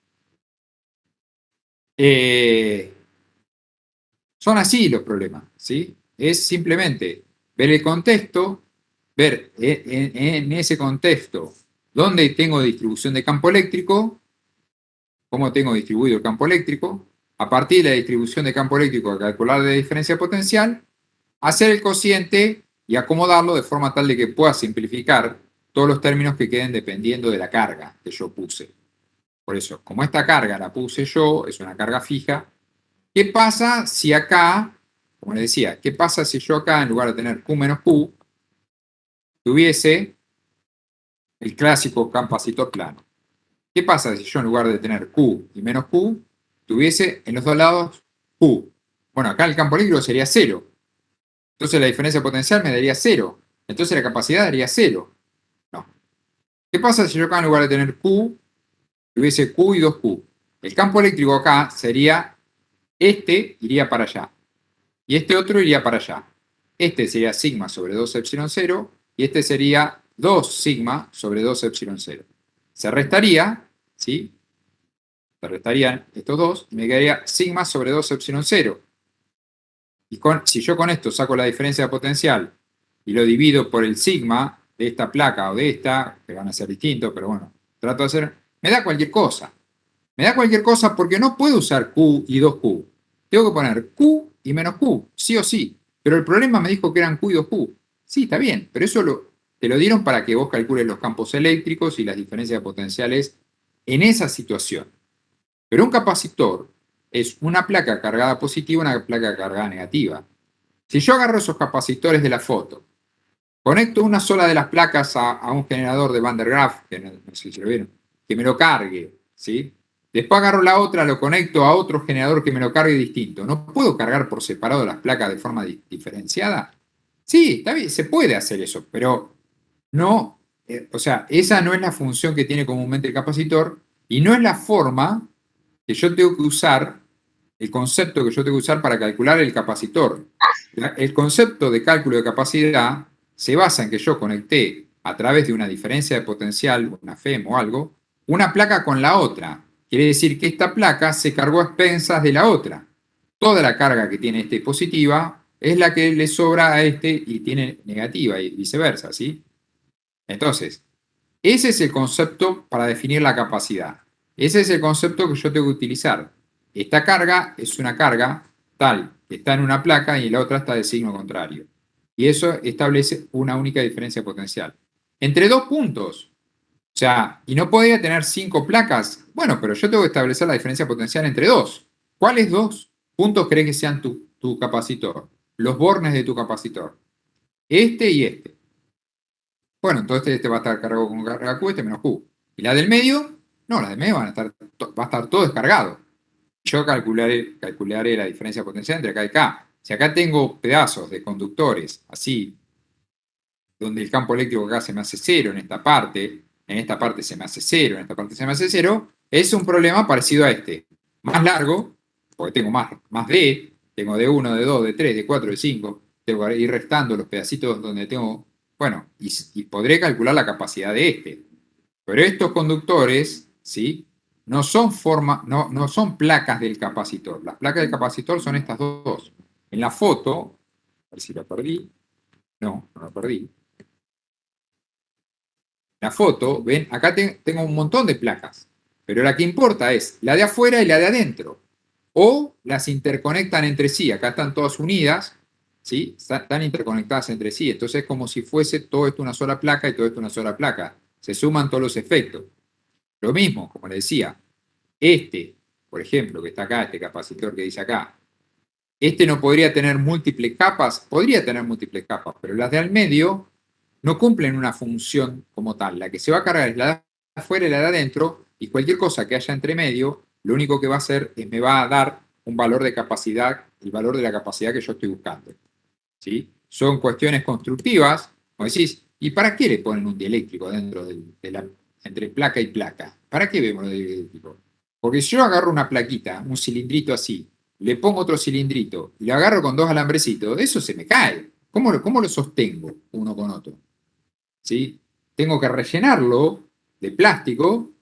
Son así los problemas, ¿sí? Es simplemente ver el contexto, ver en ese contexto dónde tengo distribución de campo eléctrico, cómo tengo distribuido el campo eléctrico, a partir de la distribución de campo eléctrico calcular la diferencia potencial, hacer el cociente y acomodarlo de forma tal de que pueda simplificar todos los términos que queden dependiendo de la carga que yo puse. Por eso, como esta carga la puse yo, es una carga fija, ¿qué pasa si acá, como les decía, qué pasa si yo acá en lugar de tener Q menos Q, tuviese el clásico capacitor plano? ¿Qué pasa si yo en lugar de tener Q y menos Q, tuviese en los dos lados Q? Bueno, acá el campo eléctrico sería 0. Entonces la diferencia potencial me daría 0. Entonces la capacidad daría 0. No. ¿Qué pasa si yo acá en lugar de tener Q, tuviese Q y 2Q? El campo eléctrico acá sería, este iría para allá. Y este otro iría para allá. Este sería sigma sobre 2 epsilon 0 y este sería 2 sigma sobre 2 epsilon 0. Se restaría, ¿sí? Se restarían estos dos y me quedaría sigma sobre 2 epsilon 0. Y si yo con esto saco la diferencia potencial y lo divido por el sigma de esta placa o de esta, que van a ser distintos, pero bueno, trato de hacer, me da cualquier cosa. Me da cualquier cosa porque no puedo usar Q y 2Q. Tengo que poner Q y menos Q, sí o sí. Pero el problema me dijo que eran Q y 2Q. Sí, está bien, pero eso te lo dieron para que vos calcules los campos eléctricos y las diferencias potenciales en esa situación. Pero un capacitor es una placa cargada positiva y una placa cargada negativa. Si yo agarro esos capacitores de la foto, conecto una sola de las placas a un generador de Van der Graaf, que no sé si lo vieron, que me lo cargue, ¿sí? Después agarro la otra, lo conecto a otro generador que me lo cargue distinto. ¿No puedo cargar por separado las placas de forma diferenciada? Sí, está bien, se puede hacer eso, pero no, o sea, esa no es la función que tiene comúnmente el capacitor y no es la forma que yo tengo que usar, el concepto que yo tengo que usar para calcular el capacitor. El concepto de cálculo de capacidad se basa en que yo conecté a través de una diferencia de potencial, una FEM o algo, una placa con la otra. Quiere decir que esta placa se cargó a expensas de la otra. Toda la carga que tiene este positiva es la que le sobra a este y tiene negativa y viceversa, ¿sí? Entonces, ese es el concepto para definir la capacidad. Ese es el concepto que yo tengo que utilizar. Esta carga es una carga tal que está en una placa y la otra está de signo contrario. Y eso establece una única diferencia potencial. Entre dos puntos. O sea, y no podría tener 5 placas. Bueno, pero yo tengo que establecer la diferencia potencial entre 2. ¿Cuáles 2 puntos crees que sean tu capacitor? Los bornes de tu capacitor. Este y este. Bueno, entonces este va a estar cargado con carga Q, este menos Q. ¿Y la del medio? No, la del medio va a estar todo descargado. Yo calcularé la diferencia potencial entre acá y acá. Si acá tengo pedazos de conductores, así, donde el campo eléctrico acá se me hace 0 en esta parte se me hace 0, en esta parte se me hace 0, es un problema parecido a este. Más largo, porque tengo más D, tengo D1, D2, D3, D4, D5, tengo que ir restando los pedacitos donde tengo, bueno, y podré calcular la capacidad de este. Pero estos conductores, ¿sí? No son no son placas del capacitor. Las placas del capacitor son estas dos. En la foto, a ver si la perdí. No, no la perdí. La foto, ven, acá tengo un montón de placas, pero la que importa es la de afuera y la de adentro. O las interconectan entre sí, acá están todas unidas, ¿sí? Están interconectadas entre sí, entonces es como si fuese todo esto una sola placa y todo esto una sola placa. Se suman todos los efectos. Lo mismo, como le decía, este, por ejemplo, que está acá, este capacitor que dice acá, este no podría tener múltiples capas, podría tener múltiples capas, pero las de al medio no cumplen una función como tal. La que se va a cargar es la de afuera y la de adentro, y cualquier cosa que haya entre medio, lo único que va a hacer es me va a dar un valor de capacidad, el valor de la capacidad que yo estoy buscando. ¿Sí? Son cuestiones constructivas, como decís, ¿y para qué le ponen un dieléctrico dentro entre placa y placa? ¿Para qué vemos el dieléctrico? Porque si yo agarro una plaquita, un cilindrito así, le pongo otro cilindrito y lo agarro con 2 alambrecitos, eso se me cae. ¿Cómo lo sostengo uno con otro? ¿Sí? Tengo que rellenarlo de plástico,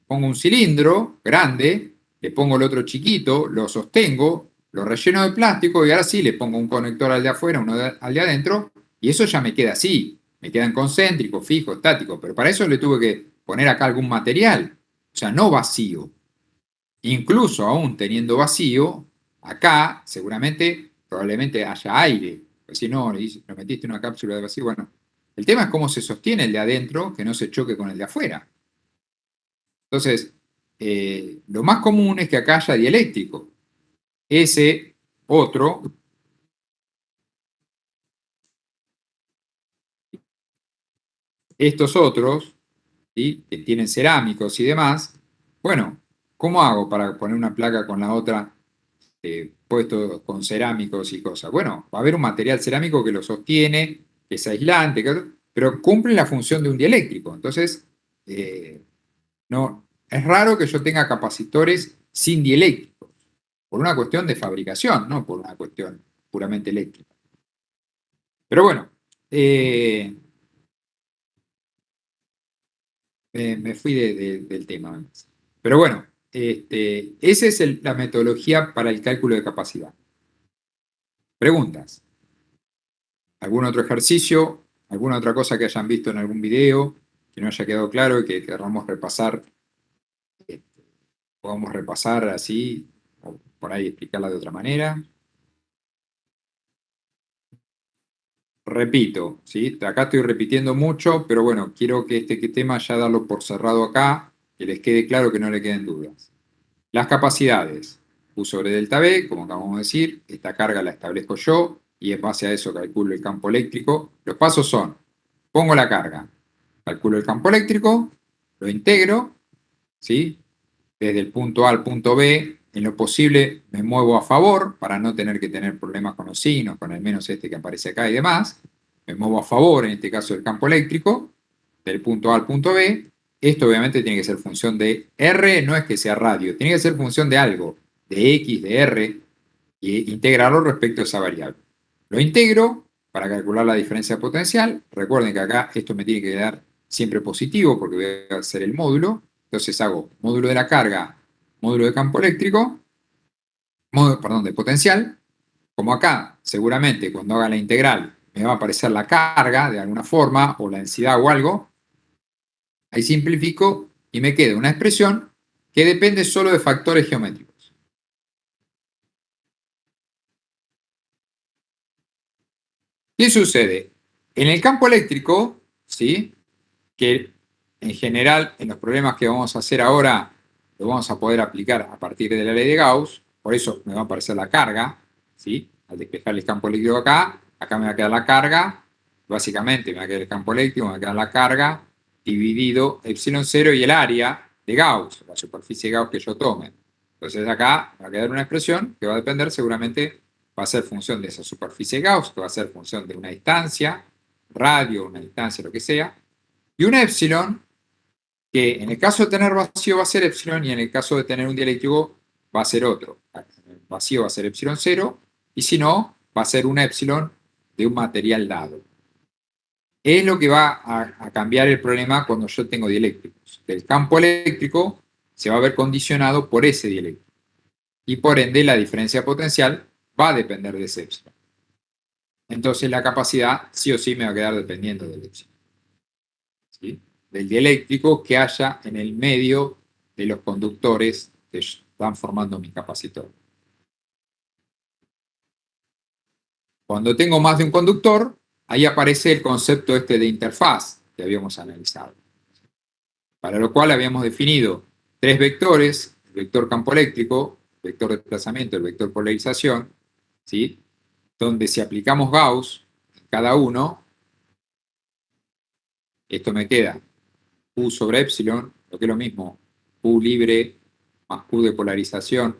pongo un cilindro grande, le pongo el otro chiquito, lo sostengo, lo relleno de plástico y ahora sí le pongo un conector al de afuera, uno al de adentro, y eso ya me queda así. Me quedan concéntricos, fijos, estáticos, pero para eso le tuve que poner acá algún material, o sea, no vacío. Incluso aún teniendo vacío, acá seguramente, probablemente haya aire. Pues si no, lo metiste en una cápsula de vacío, bueno. El tema es cómo se sostiene el de adentro, que no se choque con el de afuera. Entonces, lo más común es que acá haya dieléctrico. Ese otro, estos otros, ¿sí? Que tienen cerámicos y demás, bueno, ¿cómo hago para poner una placa con la otra puesto con cerámicos y cosas? Bueno, va a haber un material cerámico que lo sostiene, que es aislante, pero cumple la función de un dieléctrico. Entonces, no, es raro que yo tenga capacitores sin dieléctricos, por una cuestión de fabricación, no por una cuestión puramente eléctrica. Pero bueno, me fui del tema. Pero bueno, esa es la metodología para el cálculo de capacidad. Preguntas. ¿Algún otro ejercicio? ¿Alguna otra cosa que hayan visto en algún video que no haya quedado claro y que queramos repasar? Podamos repasar así, o por ahí explicarla de otra manera. Repito, ¿sí? Acá estoy repitiendo mucho, pero bueno, quiero que este tema ya darlo por cerrado acá, que les quede claro, que no le queden dudas. Las capacidades. U sobre delta B, como acabamos de decir, esta carga la establezco yo y en base a eso calculo el campo eléctrico. Los pasos son, pongo la carga, calculo el campo eléctrico, lo integro, ¿sí? Desde el punto A al punto B, en lo posible me muevo a favor para no tener que tener problemas con los signos, con el menos este que aparece acá y demás. Me muevo a favor, en este caso del campo eléctrico, del punto A al punto B. Esto obviamente tiene que ser función de R, no es que sea radio, tiene que ser función de algo, de X, de R, e integrarlo respecto a esa variable. Lo integro para calcular la diferencia potencial. Recuerden que acá esto me tiene que dar siempre positivo porque voy a hacer el módulo. Entonces hago módulo de la carga, módulo de campo eléctrico, módulo, perdón, de potencial. Como acá, seguramente cuando haga la integral me va a aparecer la carga de alguna forma o la densidad o algo. Ahí simplifico y me queda una expresión que depende solo de factores geométricos. ¿Qué sucede? En el campo eléctrico, ¿sí? Que en general, en los problemas que vamos a hacer ahora, lo vamos a poder aplicar a partir de la ley de Gauss, por eso me va a aparecer la carga, ¿sí? Al despejar el campo eléctrico acá me va a quedar la carga, básicamente me va a quedar el campo eléctrico, me va a quedar la carga, dividido epsilon 0 y el área de Gauss, la superficie de Gauss que yo tome. Entonces acá va a quedar una expresión que va a depender, seguramente va a ser función de esa superficie de Gauss, que va a ser función de una distancia, radio, una distancia, lo que sea, y una epsilon que en el caso de tener vacío va a ser epsilon y en el caso de tener un dieléctrico va a ser otro. El vacío va a ser epsilon 0 y si no, va a ser una epsilon de un material dado. Es lo que va a cambiar el problema cuando yo tengo dieléctricos. El campo eléctrico se va a ver condicionado por ese dieléctrico. Y por ende la diferencia potencial va a depender de ese epsilon. Entonces la capacidad sí o sí me va a quedar dependiendo del epsilon. ¿Sí? Del dieléctrico que haya en el medio de los conductores que están formando mi capacitor. Cuando tengo más de un conductor, ahí aparece el concepto este de interfaz que habíamos analizado. Para lo cual habíamos definido tres vectores, el vector campo eléctrico, el vector desplazamiento, el vector polarización, ¿sí? Donde si aplicamos Gauss en cada uno, esto me queda Q sobre epsilon, lo que es lo mismo, Q libre más Q de polarización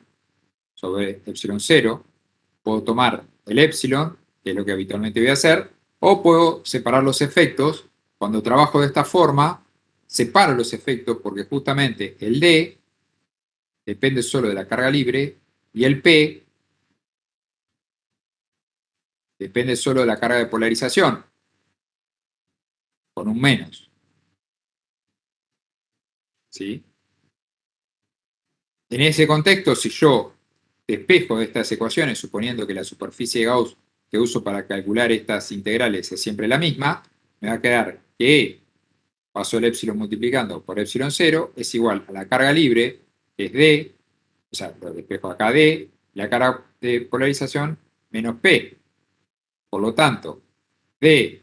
sobre epsilon 0. Puedo tomar el epsilon, que es lo que habitualmente voy a hacer, o puedo separar los efectos. Cuando trabajo de esta forma, separo los efectos porque justamente el D depende solo de la carga libre y el P depende solo de la carga de polarización, con un menos. ¿Sí? En ese contexto, si yo despejo de estas ecuaciones, suponiendo que la superficie de Gauss que uso para calcular estas integrales es siempre la misma, me va a quedar que paso el epsilon multiplicando por epsilon 0 es igual a la carga libre, que es D, o sea, lo despejo acá D, la carga de polarización menos P. Por lo tanto, D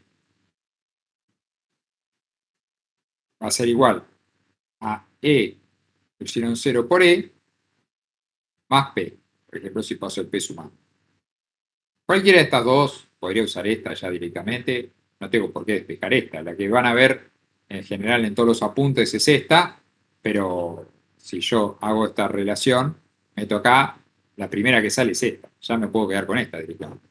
va a ser igual a E epsilon 0 por E más P. Por ejemplo, si paso el P sumando. Cualquiera de estas dos, podría usar esta ya directamente, no tengo por qué despejar esta. La que van a ver en general en todos los apuntes es esta, pero si yo hago esta relación, meto acá, la primera que sale es esta. Ya me puedo quedar con esta directamente.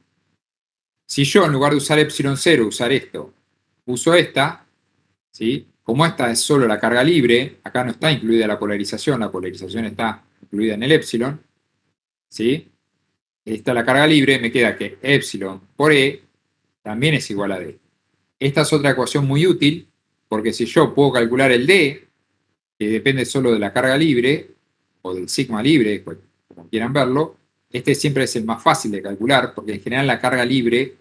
Si yo en lugar de usar epsilon 0, usar esto, uso esta, ¿sí? Como esta es solo la carga libre, acá no está incluida la polarización está incluida en el epsilon, ¿sí? Esta es la carga libre, me queda que epsilon por E también es igual a D. Esta es otra ecuación muy útil, porque si yo puedo calcular el D, que depende solo de la carga libre, o del sigma libre, como quieran verlo, este siempre es el más fácil de calcular, porque en general la carga libre,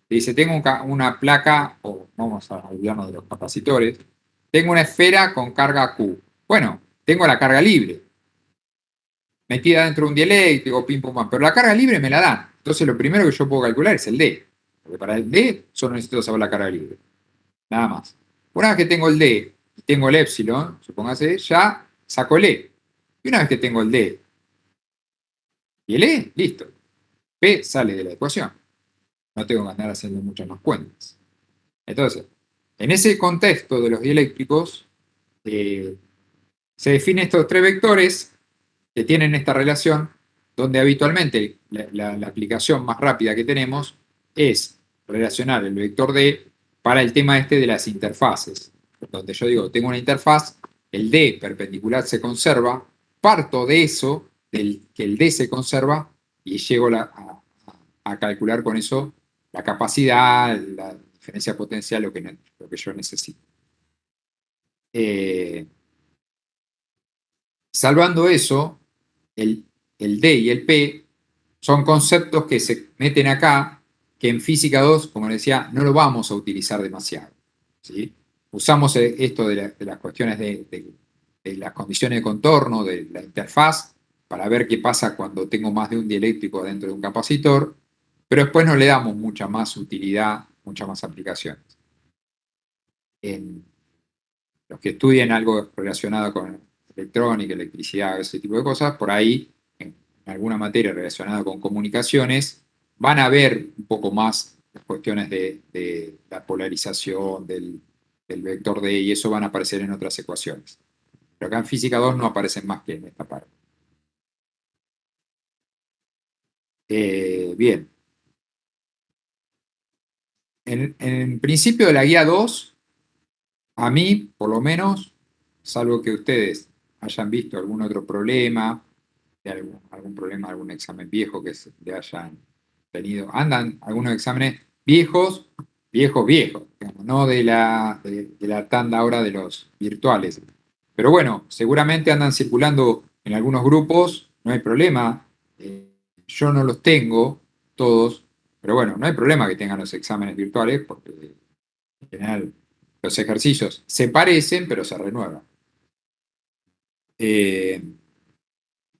dice, tengo una placa, o vamos a olvidarnos de los capacitores, tengo una esfera con carga Q. Bueno, tengo la carga libre, metida dentro de un dieléctrico, pim pum pam, pero la carga libre me la dan. Entonces lo primero que yo puedo calcular es el D, porque para el D solo necesito saber la carga libre. Nada más. Una vez que tengo el D y tengo el epsilon, supóngase, ya saco el E. Y una vez que tengo el D y el E, listo. P sale de la ecuación. No tengo que andar haciendo muchas más cuentas. Entonces, en ese contexto de los dieléctricos, se definen estos tres vectores que tienen esta relación, donde habitualmente la aplicación más rápida que tenemos es relacionar el vector D para el tema este de las interfaces, donde yo digo, tengo una interfaz, el D perpendicular se conserva, parto de eso, que el D se conserva, y llego a calcular con eso la capacidad, la diferencia potencial, lo que yo necesito. Salvando eso, el D y el P son conceptos que se meten acá, que en física 2, como les decía, no lo vamos a utilizar demasiado, ¿sí? Usamos esto de las cuestiones de las condiciones de contorno, de la interfaz, para ver qué pasa cuando tengo más de un dieléctrico dentro de un capacitor, pero después no le damos mucha más utilidad, muchas más aplicaciones. Los que estudien algo relacionado con electrónica, electricidad, ese tipo de cosas, por ahí, en alguna materia relacionada con comunicaciones, van a ver un poco más las cuestiones de la polarización, del vector D, y eso van a aparecer en otras ecuaciones. Pero acá en física 2 no aparecen más que en esta parte. Bien. En principio de la guía 2, a mí, por lo menos, salvo que ustedes hayan visto algún otro problema, de algún problema, algún examen viejo que le hayan tenido, andan algunos exámenes viejos, viejos, digamos, no de la tanda ahora de los virtuales. Pero bueno, seguramente andan circulando en algunos grupos, no hay problema. Yo no los tengo todos, pero bueno, no hay problema que tengan los exámenes virtuales, porque en general los ejercicios se parecen, pero se renuevan.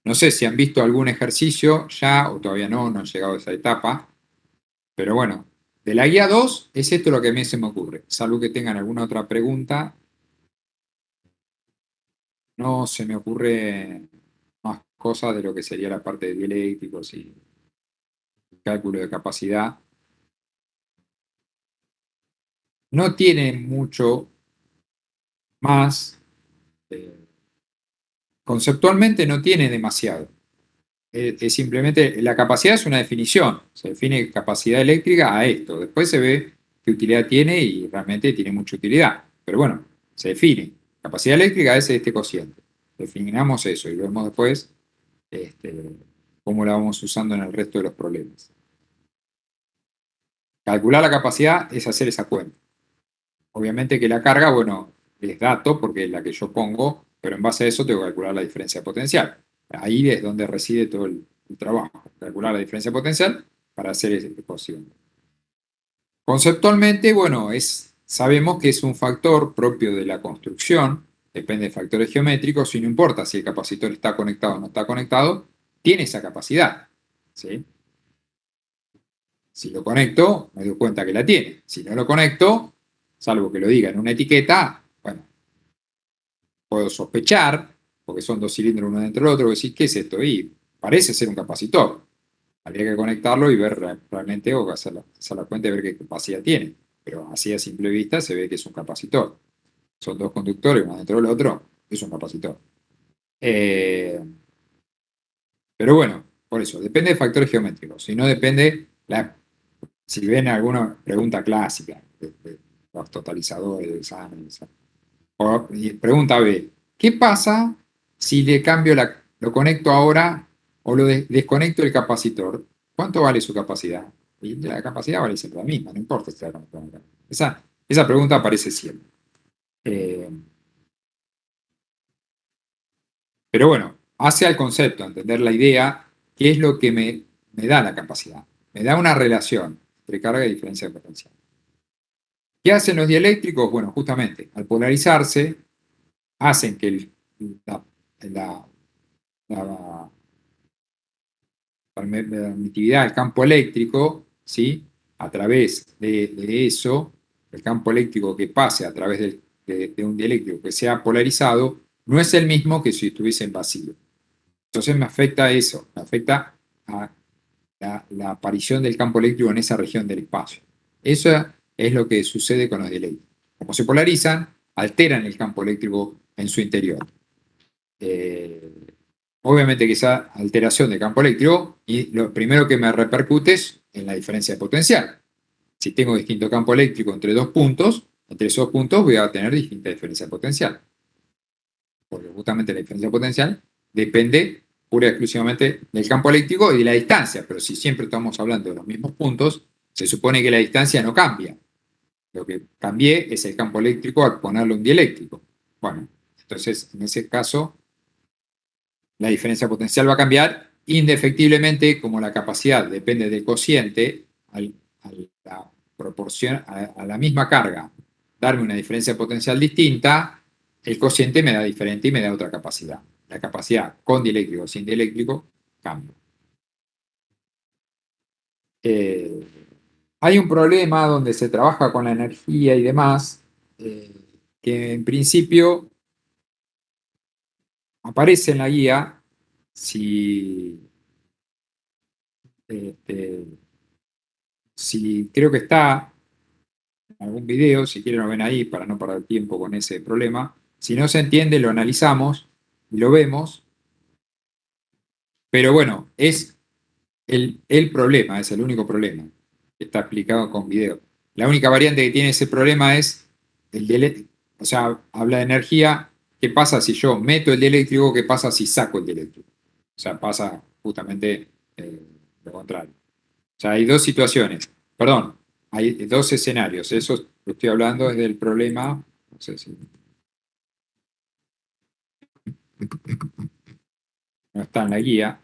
No sé si han visto algún ejercicio ya, o todavía no han llegado a esa etapa, pero bueno, de la guía 2 es esto lo que a mí se me ocurre. Salvo que tengan alguna otra pregunta, no se me ocurre más cosas de lo que sería la parte de dieléctricos y cálculo de capacidad. No tiene mucho más, conceptualmente no tiene demasiado. Es simplemente, la capacidad es una definición, se define capacidad eléctrica a esto, después se ve qué utilidad tiene y realmente tiene mucha utilidad, pero bueno, se define, capacidad eléctrica es este cociente, definamos eso y vemos después cómo la vamos usando en el resto de los problemas. Calcular la capacidad es hacer esa cuenta. Obviamente que la carga, bueno, es dato porque es la que yo pongo, pero en base a eso tengo que calcular la diferencia potencial. Ahí es donde reside todo el trabajo, calcular la diferencia potencial para hacer esa ecuación. Conceptualmente, bueno, sabemos que es un factor propio de la construcción, depende de factores geométricos, y no importa si el capacitor está conectado o no está conectado, tiene esa capacidad. ¿Sí? Si lo conecto, me doy cuenta que la tiene. Si no lo conecto, salvo que lo diga en una etiqueta, bueno, puedo sospechar, porque son dos cilindros uno dentro del otro, decir, ¿qué es esto? Y parece ser un capacitor. Habría que conectarlo y ver realmente, o hacer la cuenta y ver qué capacidad tiene. Pero así a simple vista se ve que es un capacitor. Son dos conductores, uno dentro del otro, es un capacitor. Pero bueno, por eso, depende de factores geométricos. Si no depende, si ven alguna pregunta clásica de los totalizadores de exámenes. Pregunta B, ¿qué pasa si le cambio lo conecto ahora o lo desconecto el capacitor? ¿Cuánto vale su capacidad? Y la capacidad vale siempre la misma, no importa si está conectado o no. Esa pregunta aparece siempre. Pero bueno, hace al concepto, entender la idea, qué es lo que me da la capacidad. Me da una relación entre carga y diferencia de potencial. ¿Qué hacen los dieléctricos? Bueno, justamente, al polarizarse, hacen que la, la- la permitividad del campo eléctrico, ¿sí? A través de eso, el campo eléctrico que pase a través de un dieléctrico que sea polarizado, no es el mismo que si estuviese en vacío. Entonces me afecta a eso, me afecta a la aparición del campo eléctrico en esa región del espacio. Eso es lo que sucede con los dieléctricos. Como se polarizan, alteran el campo eléctrico en su interior. Obviamente que esa alteración de campo eléctrico, y lo primero que me repercute es en la diferencia de potencial. Si tengo distinto campo eléctrico entre dos puntos, entre esos puntos voy a tener distinta diferencia de potencial. Porque justamente la diferencia de potencial depende pura y exclusivamente del campo eléctrico y de la distancia. Pero si siempre estamos hablando de los mismos puntos, se supone que la distancia no cambia. Lo que cambié es el campo eléctrico al ponerle un dieléctrico. Bueno, entonces en ese caso la diferencia potencial va a cambiar indefectiblemente, como la capacidad depende del cociente, la proporción, a la misma carga, darme una diferencia potencial distinta, el cociente me da diferente y me da otra capacidad. La capacidad con dieléctrico o sin dieléctrico cambia. Hay un problema donde se trabaja con la energía y demás, que en principio aparece en la guía si creo que está en algún video, si quieren lo ven ahí para no perder tiempo con ese problema. Si no se entiende, lo analizamos y lo vemos. Pero bueno, es el problema, es el único problema que está explicado con video. La única variante que tiene ese problema es el de, o sea, habla de energía. ¿Qué pasa si yo meto el dieléctrico? ¿Qué pasa si saco el dieléctrico? O sea, pasa justamente lo contrario. O sea, hay dos situaciones, perdón, hay dos escenarios. Eso que estoy hablando es del problema, no sé si no está en la guía,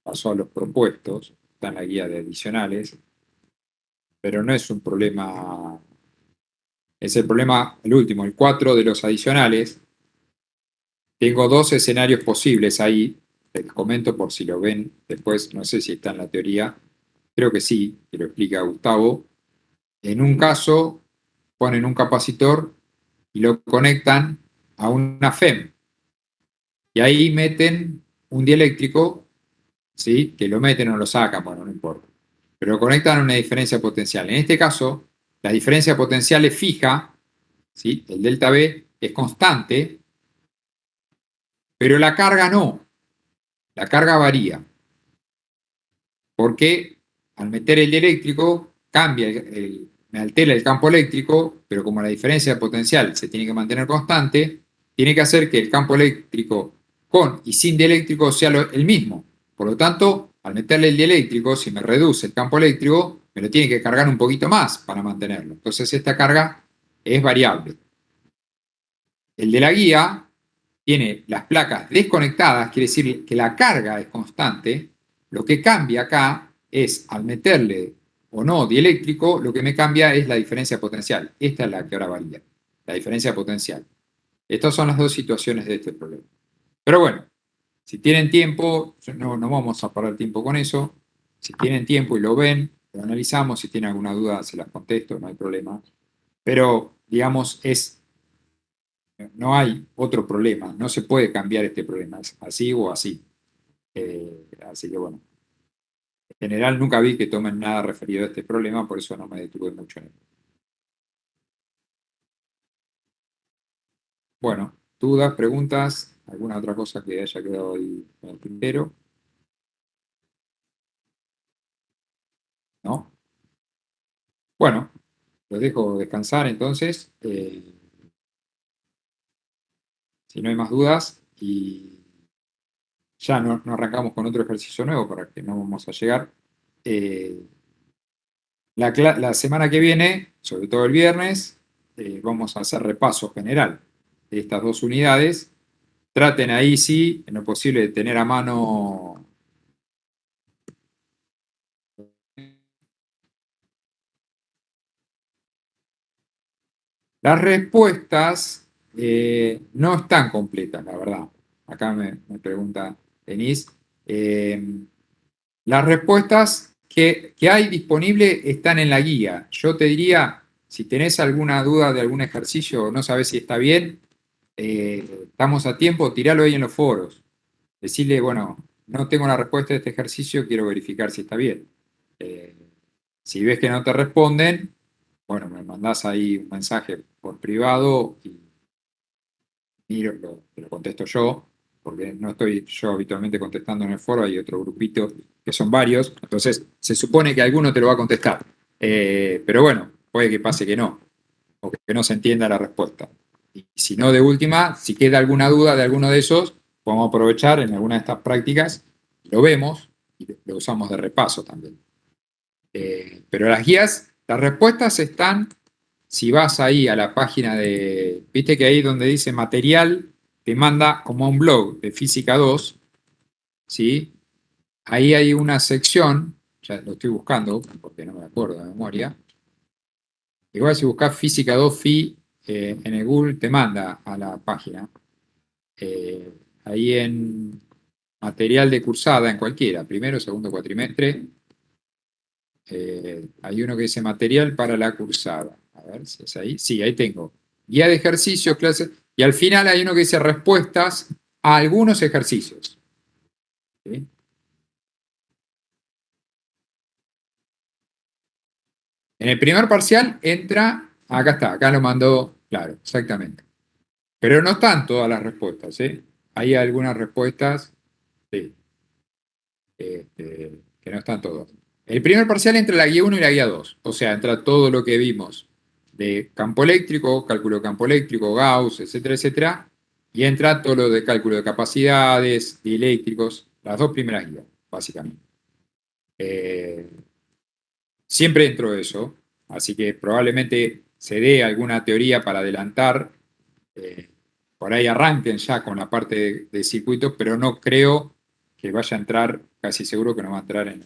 pasó a los propuestos, está en la guía de adicionales, pero no es un problema, es el problema, el último, el 4 de los adicionales. Tengo dos escenarios posibles ahí, les comento por si lo ven después, no sé si está en la teoría, creo que sí, que lo explica Gustavo. En un caso, ponen un capacitor y lo conectan a una FEM. Y ahí meten un dieléctrico, ¿sí? Que lo meten o lo sacan, bueno, no importa. Pero lo conectan a una diferencia potencial. En este caso, la diferencia potencial es fija, ¿sí? El delta B es constante, pero la carga no. La carga varía. Porque al meter el dieléctrico, cambia me altera el campo eléctrico, pero como la diferencia potencial se tiene que mantener constante, tiene que hacer que el campo eléctrico con y sin dieléctrico sea el mismo. Por lo tanto, al meterle el dieléctrico, si me reduce el campo eléctrico, me lo tiene que cargar un poquito más para mantenerlo. Entonces esta carga es variable. El de la guía tiene las placas desconectadas, quiere decir que la carga es constante. Lo que cambia acá es, al meterle o no dieléctrico, lo que me cambia es la diferencia potencial. Esta es la que ahora varía, la diferencia potencial. Estas son las dos situaciones de este problema. Pero bueno, si tienen tiempo, no vamos a perder tiempo con eso. Si tienen tiempo y lo ven, lo analizamos. Si tienen alguna duda, se las contesto, no hay problema. Pero, digamos, no hay otro problema. No se puede cambiar este problema. Es así o así. Así que bueno. En general nunca vi que tomen nada referido a este problema, por eso no me detuve mucho en él. Bueno, dudas, preguntas, alguna otra cosa que haya quedado ahí en el tintero. ¿No? Bueno, los dejo descansar entonces. Si no hay más dudas, y ya no arrancamos con otro ejercicio nuevo para que no vamos a llegar. La semana que viene, sobre todo el viernes, vamos a hacer repaso general de estas dos unidades. Traten ahí, sí, en lo posible, de tener a mano las respuestas. No están completas, la verdad. Acá me pregunta Denise. Las respuestas que hay disponibles están en la guía. Yo te diría, si tenés alguna duda de algún ejercicio o no sabes si está bien, estamos a tiempo, tiralo ahí en los foros. Decirle, bueno, no tengo la respuesta de este ejercicio, quiero verificar si está bien. Si ves que no te responden, bueno, me mandás ahí un mensaje por privado y te lo contesto yo, porque no estoy yo habitualmente contestando en el foro, hay otro grupito que son varios, entonces se supone que alguno te lo va a contestar. Pero bueno, puede que pase que no, o que no se entienda la respuesta. Y si no, de última, si queda alguna duda de alguno de esos, podemos aprovechar en alguna de estas prácticas, lo vemos y lo usamos de repaso también. Pero las guías, las respuestas están, si vas ahí a la página viste que ahí donde dice material, te manda como a un blog de Física 2, ¿sí? Ahí hay una sección, ya lo estoy buscando porque no me acuerdo de memoria. Igual si buscas Física 2 FI en el Google, te manda a la página. Ahí en material de cursada, en cualquiera, primero, segundo cuatrimestre, hay uno que dice material para la cursada. A ver si es ahí. Sí, ahí tengo. guía de ejercicios, clases, y al final hay uno que dice respuestas a algunos ejercicios. ¿Sí? En el primer parcial entra, acá está, acá lo mandó, claro, exactamente. Pero no están todas las respuestas, ¿sí? Hay algunas respuestas, sí, que no están todas. El primer parcial entra la guía 1 y la guía 2, o sea, entra todo lo que vimos de campo eléctrico, cálculo de campo eléctrico, Gauss, etcétera, etcétera, y entra todo lo de cálculo de capacidades, dieléctricos, las dos primeras guías, básicamente. Siempre dentro de eso, así que probablemente se dé alguna teoría para adelantar, por ahí arranquen ya con la parte de circuitos, pero no creo que vaya a entrar, casi seguro que no va a entrar en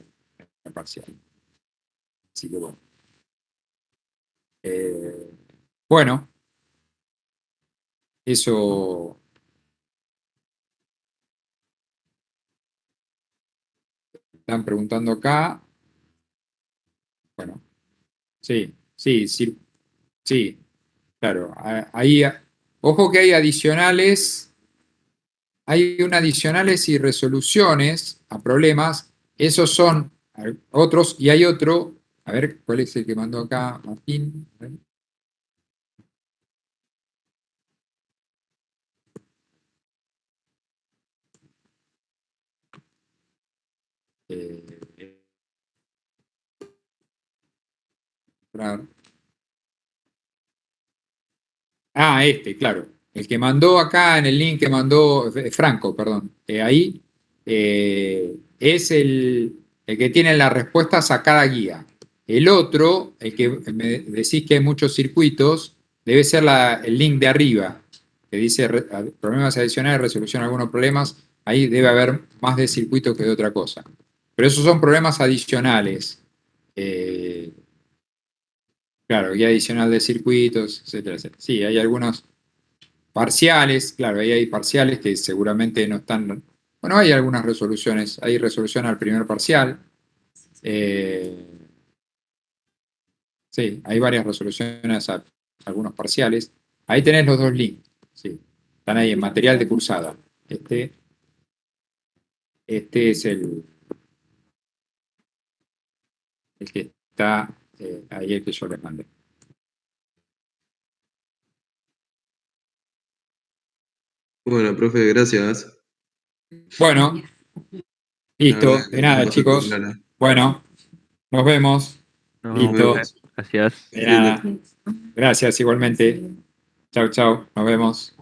el parcial. Así que bueno. Bueno, eso están preguntando acá. Bueno, sí, claro. Ahí, ojo que hay adicionales, adicionales y resoluciones a problemas. Esos son otros, y hay otro. A ver, ¿cuál es el que mandó acá Martín? A ver. Claro. El que mandó acá en el link que mandó Franco, perdón. Ahí es el que tiene las respuestas a cada guía. El otro, el que me decís que hay muchos circuitos, debe ser el link de arriba, que dice problemas adicionales, resolución de algunos problemas. Ahí debe haber más de circuitos que de otra cosa. Pero esos son problemas adicionales. Claro, guía adicional de circuitos, etcétera, etcétera. Sí, hay algunos parciales, claro, ahí hay parciales que seguramente no están. Bueno, hay algunas resoluciones, hay resolución al primer parcial. Sí, hay varias resoluciones a algunos parciales. Ahí tenés los dos links, sí. Están ahí en material de cursada. Este es el que está ahí, el que yo les mandé. Bueno, profe, gracias. Bueno, listo, de nada, Bastante chicos. clara. Bueno, nos vemos. Nos Listo. vemos. Gracias. De nada. Gracias igualmente. Chau, chau. Nos vemos.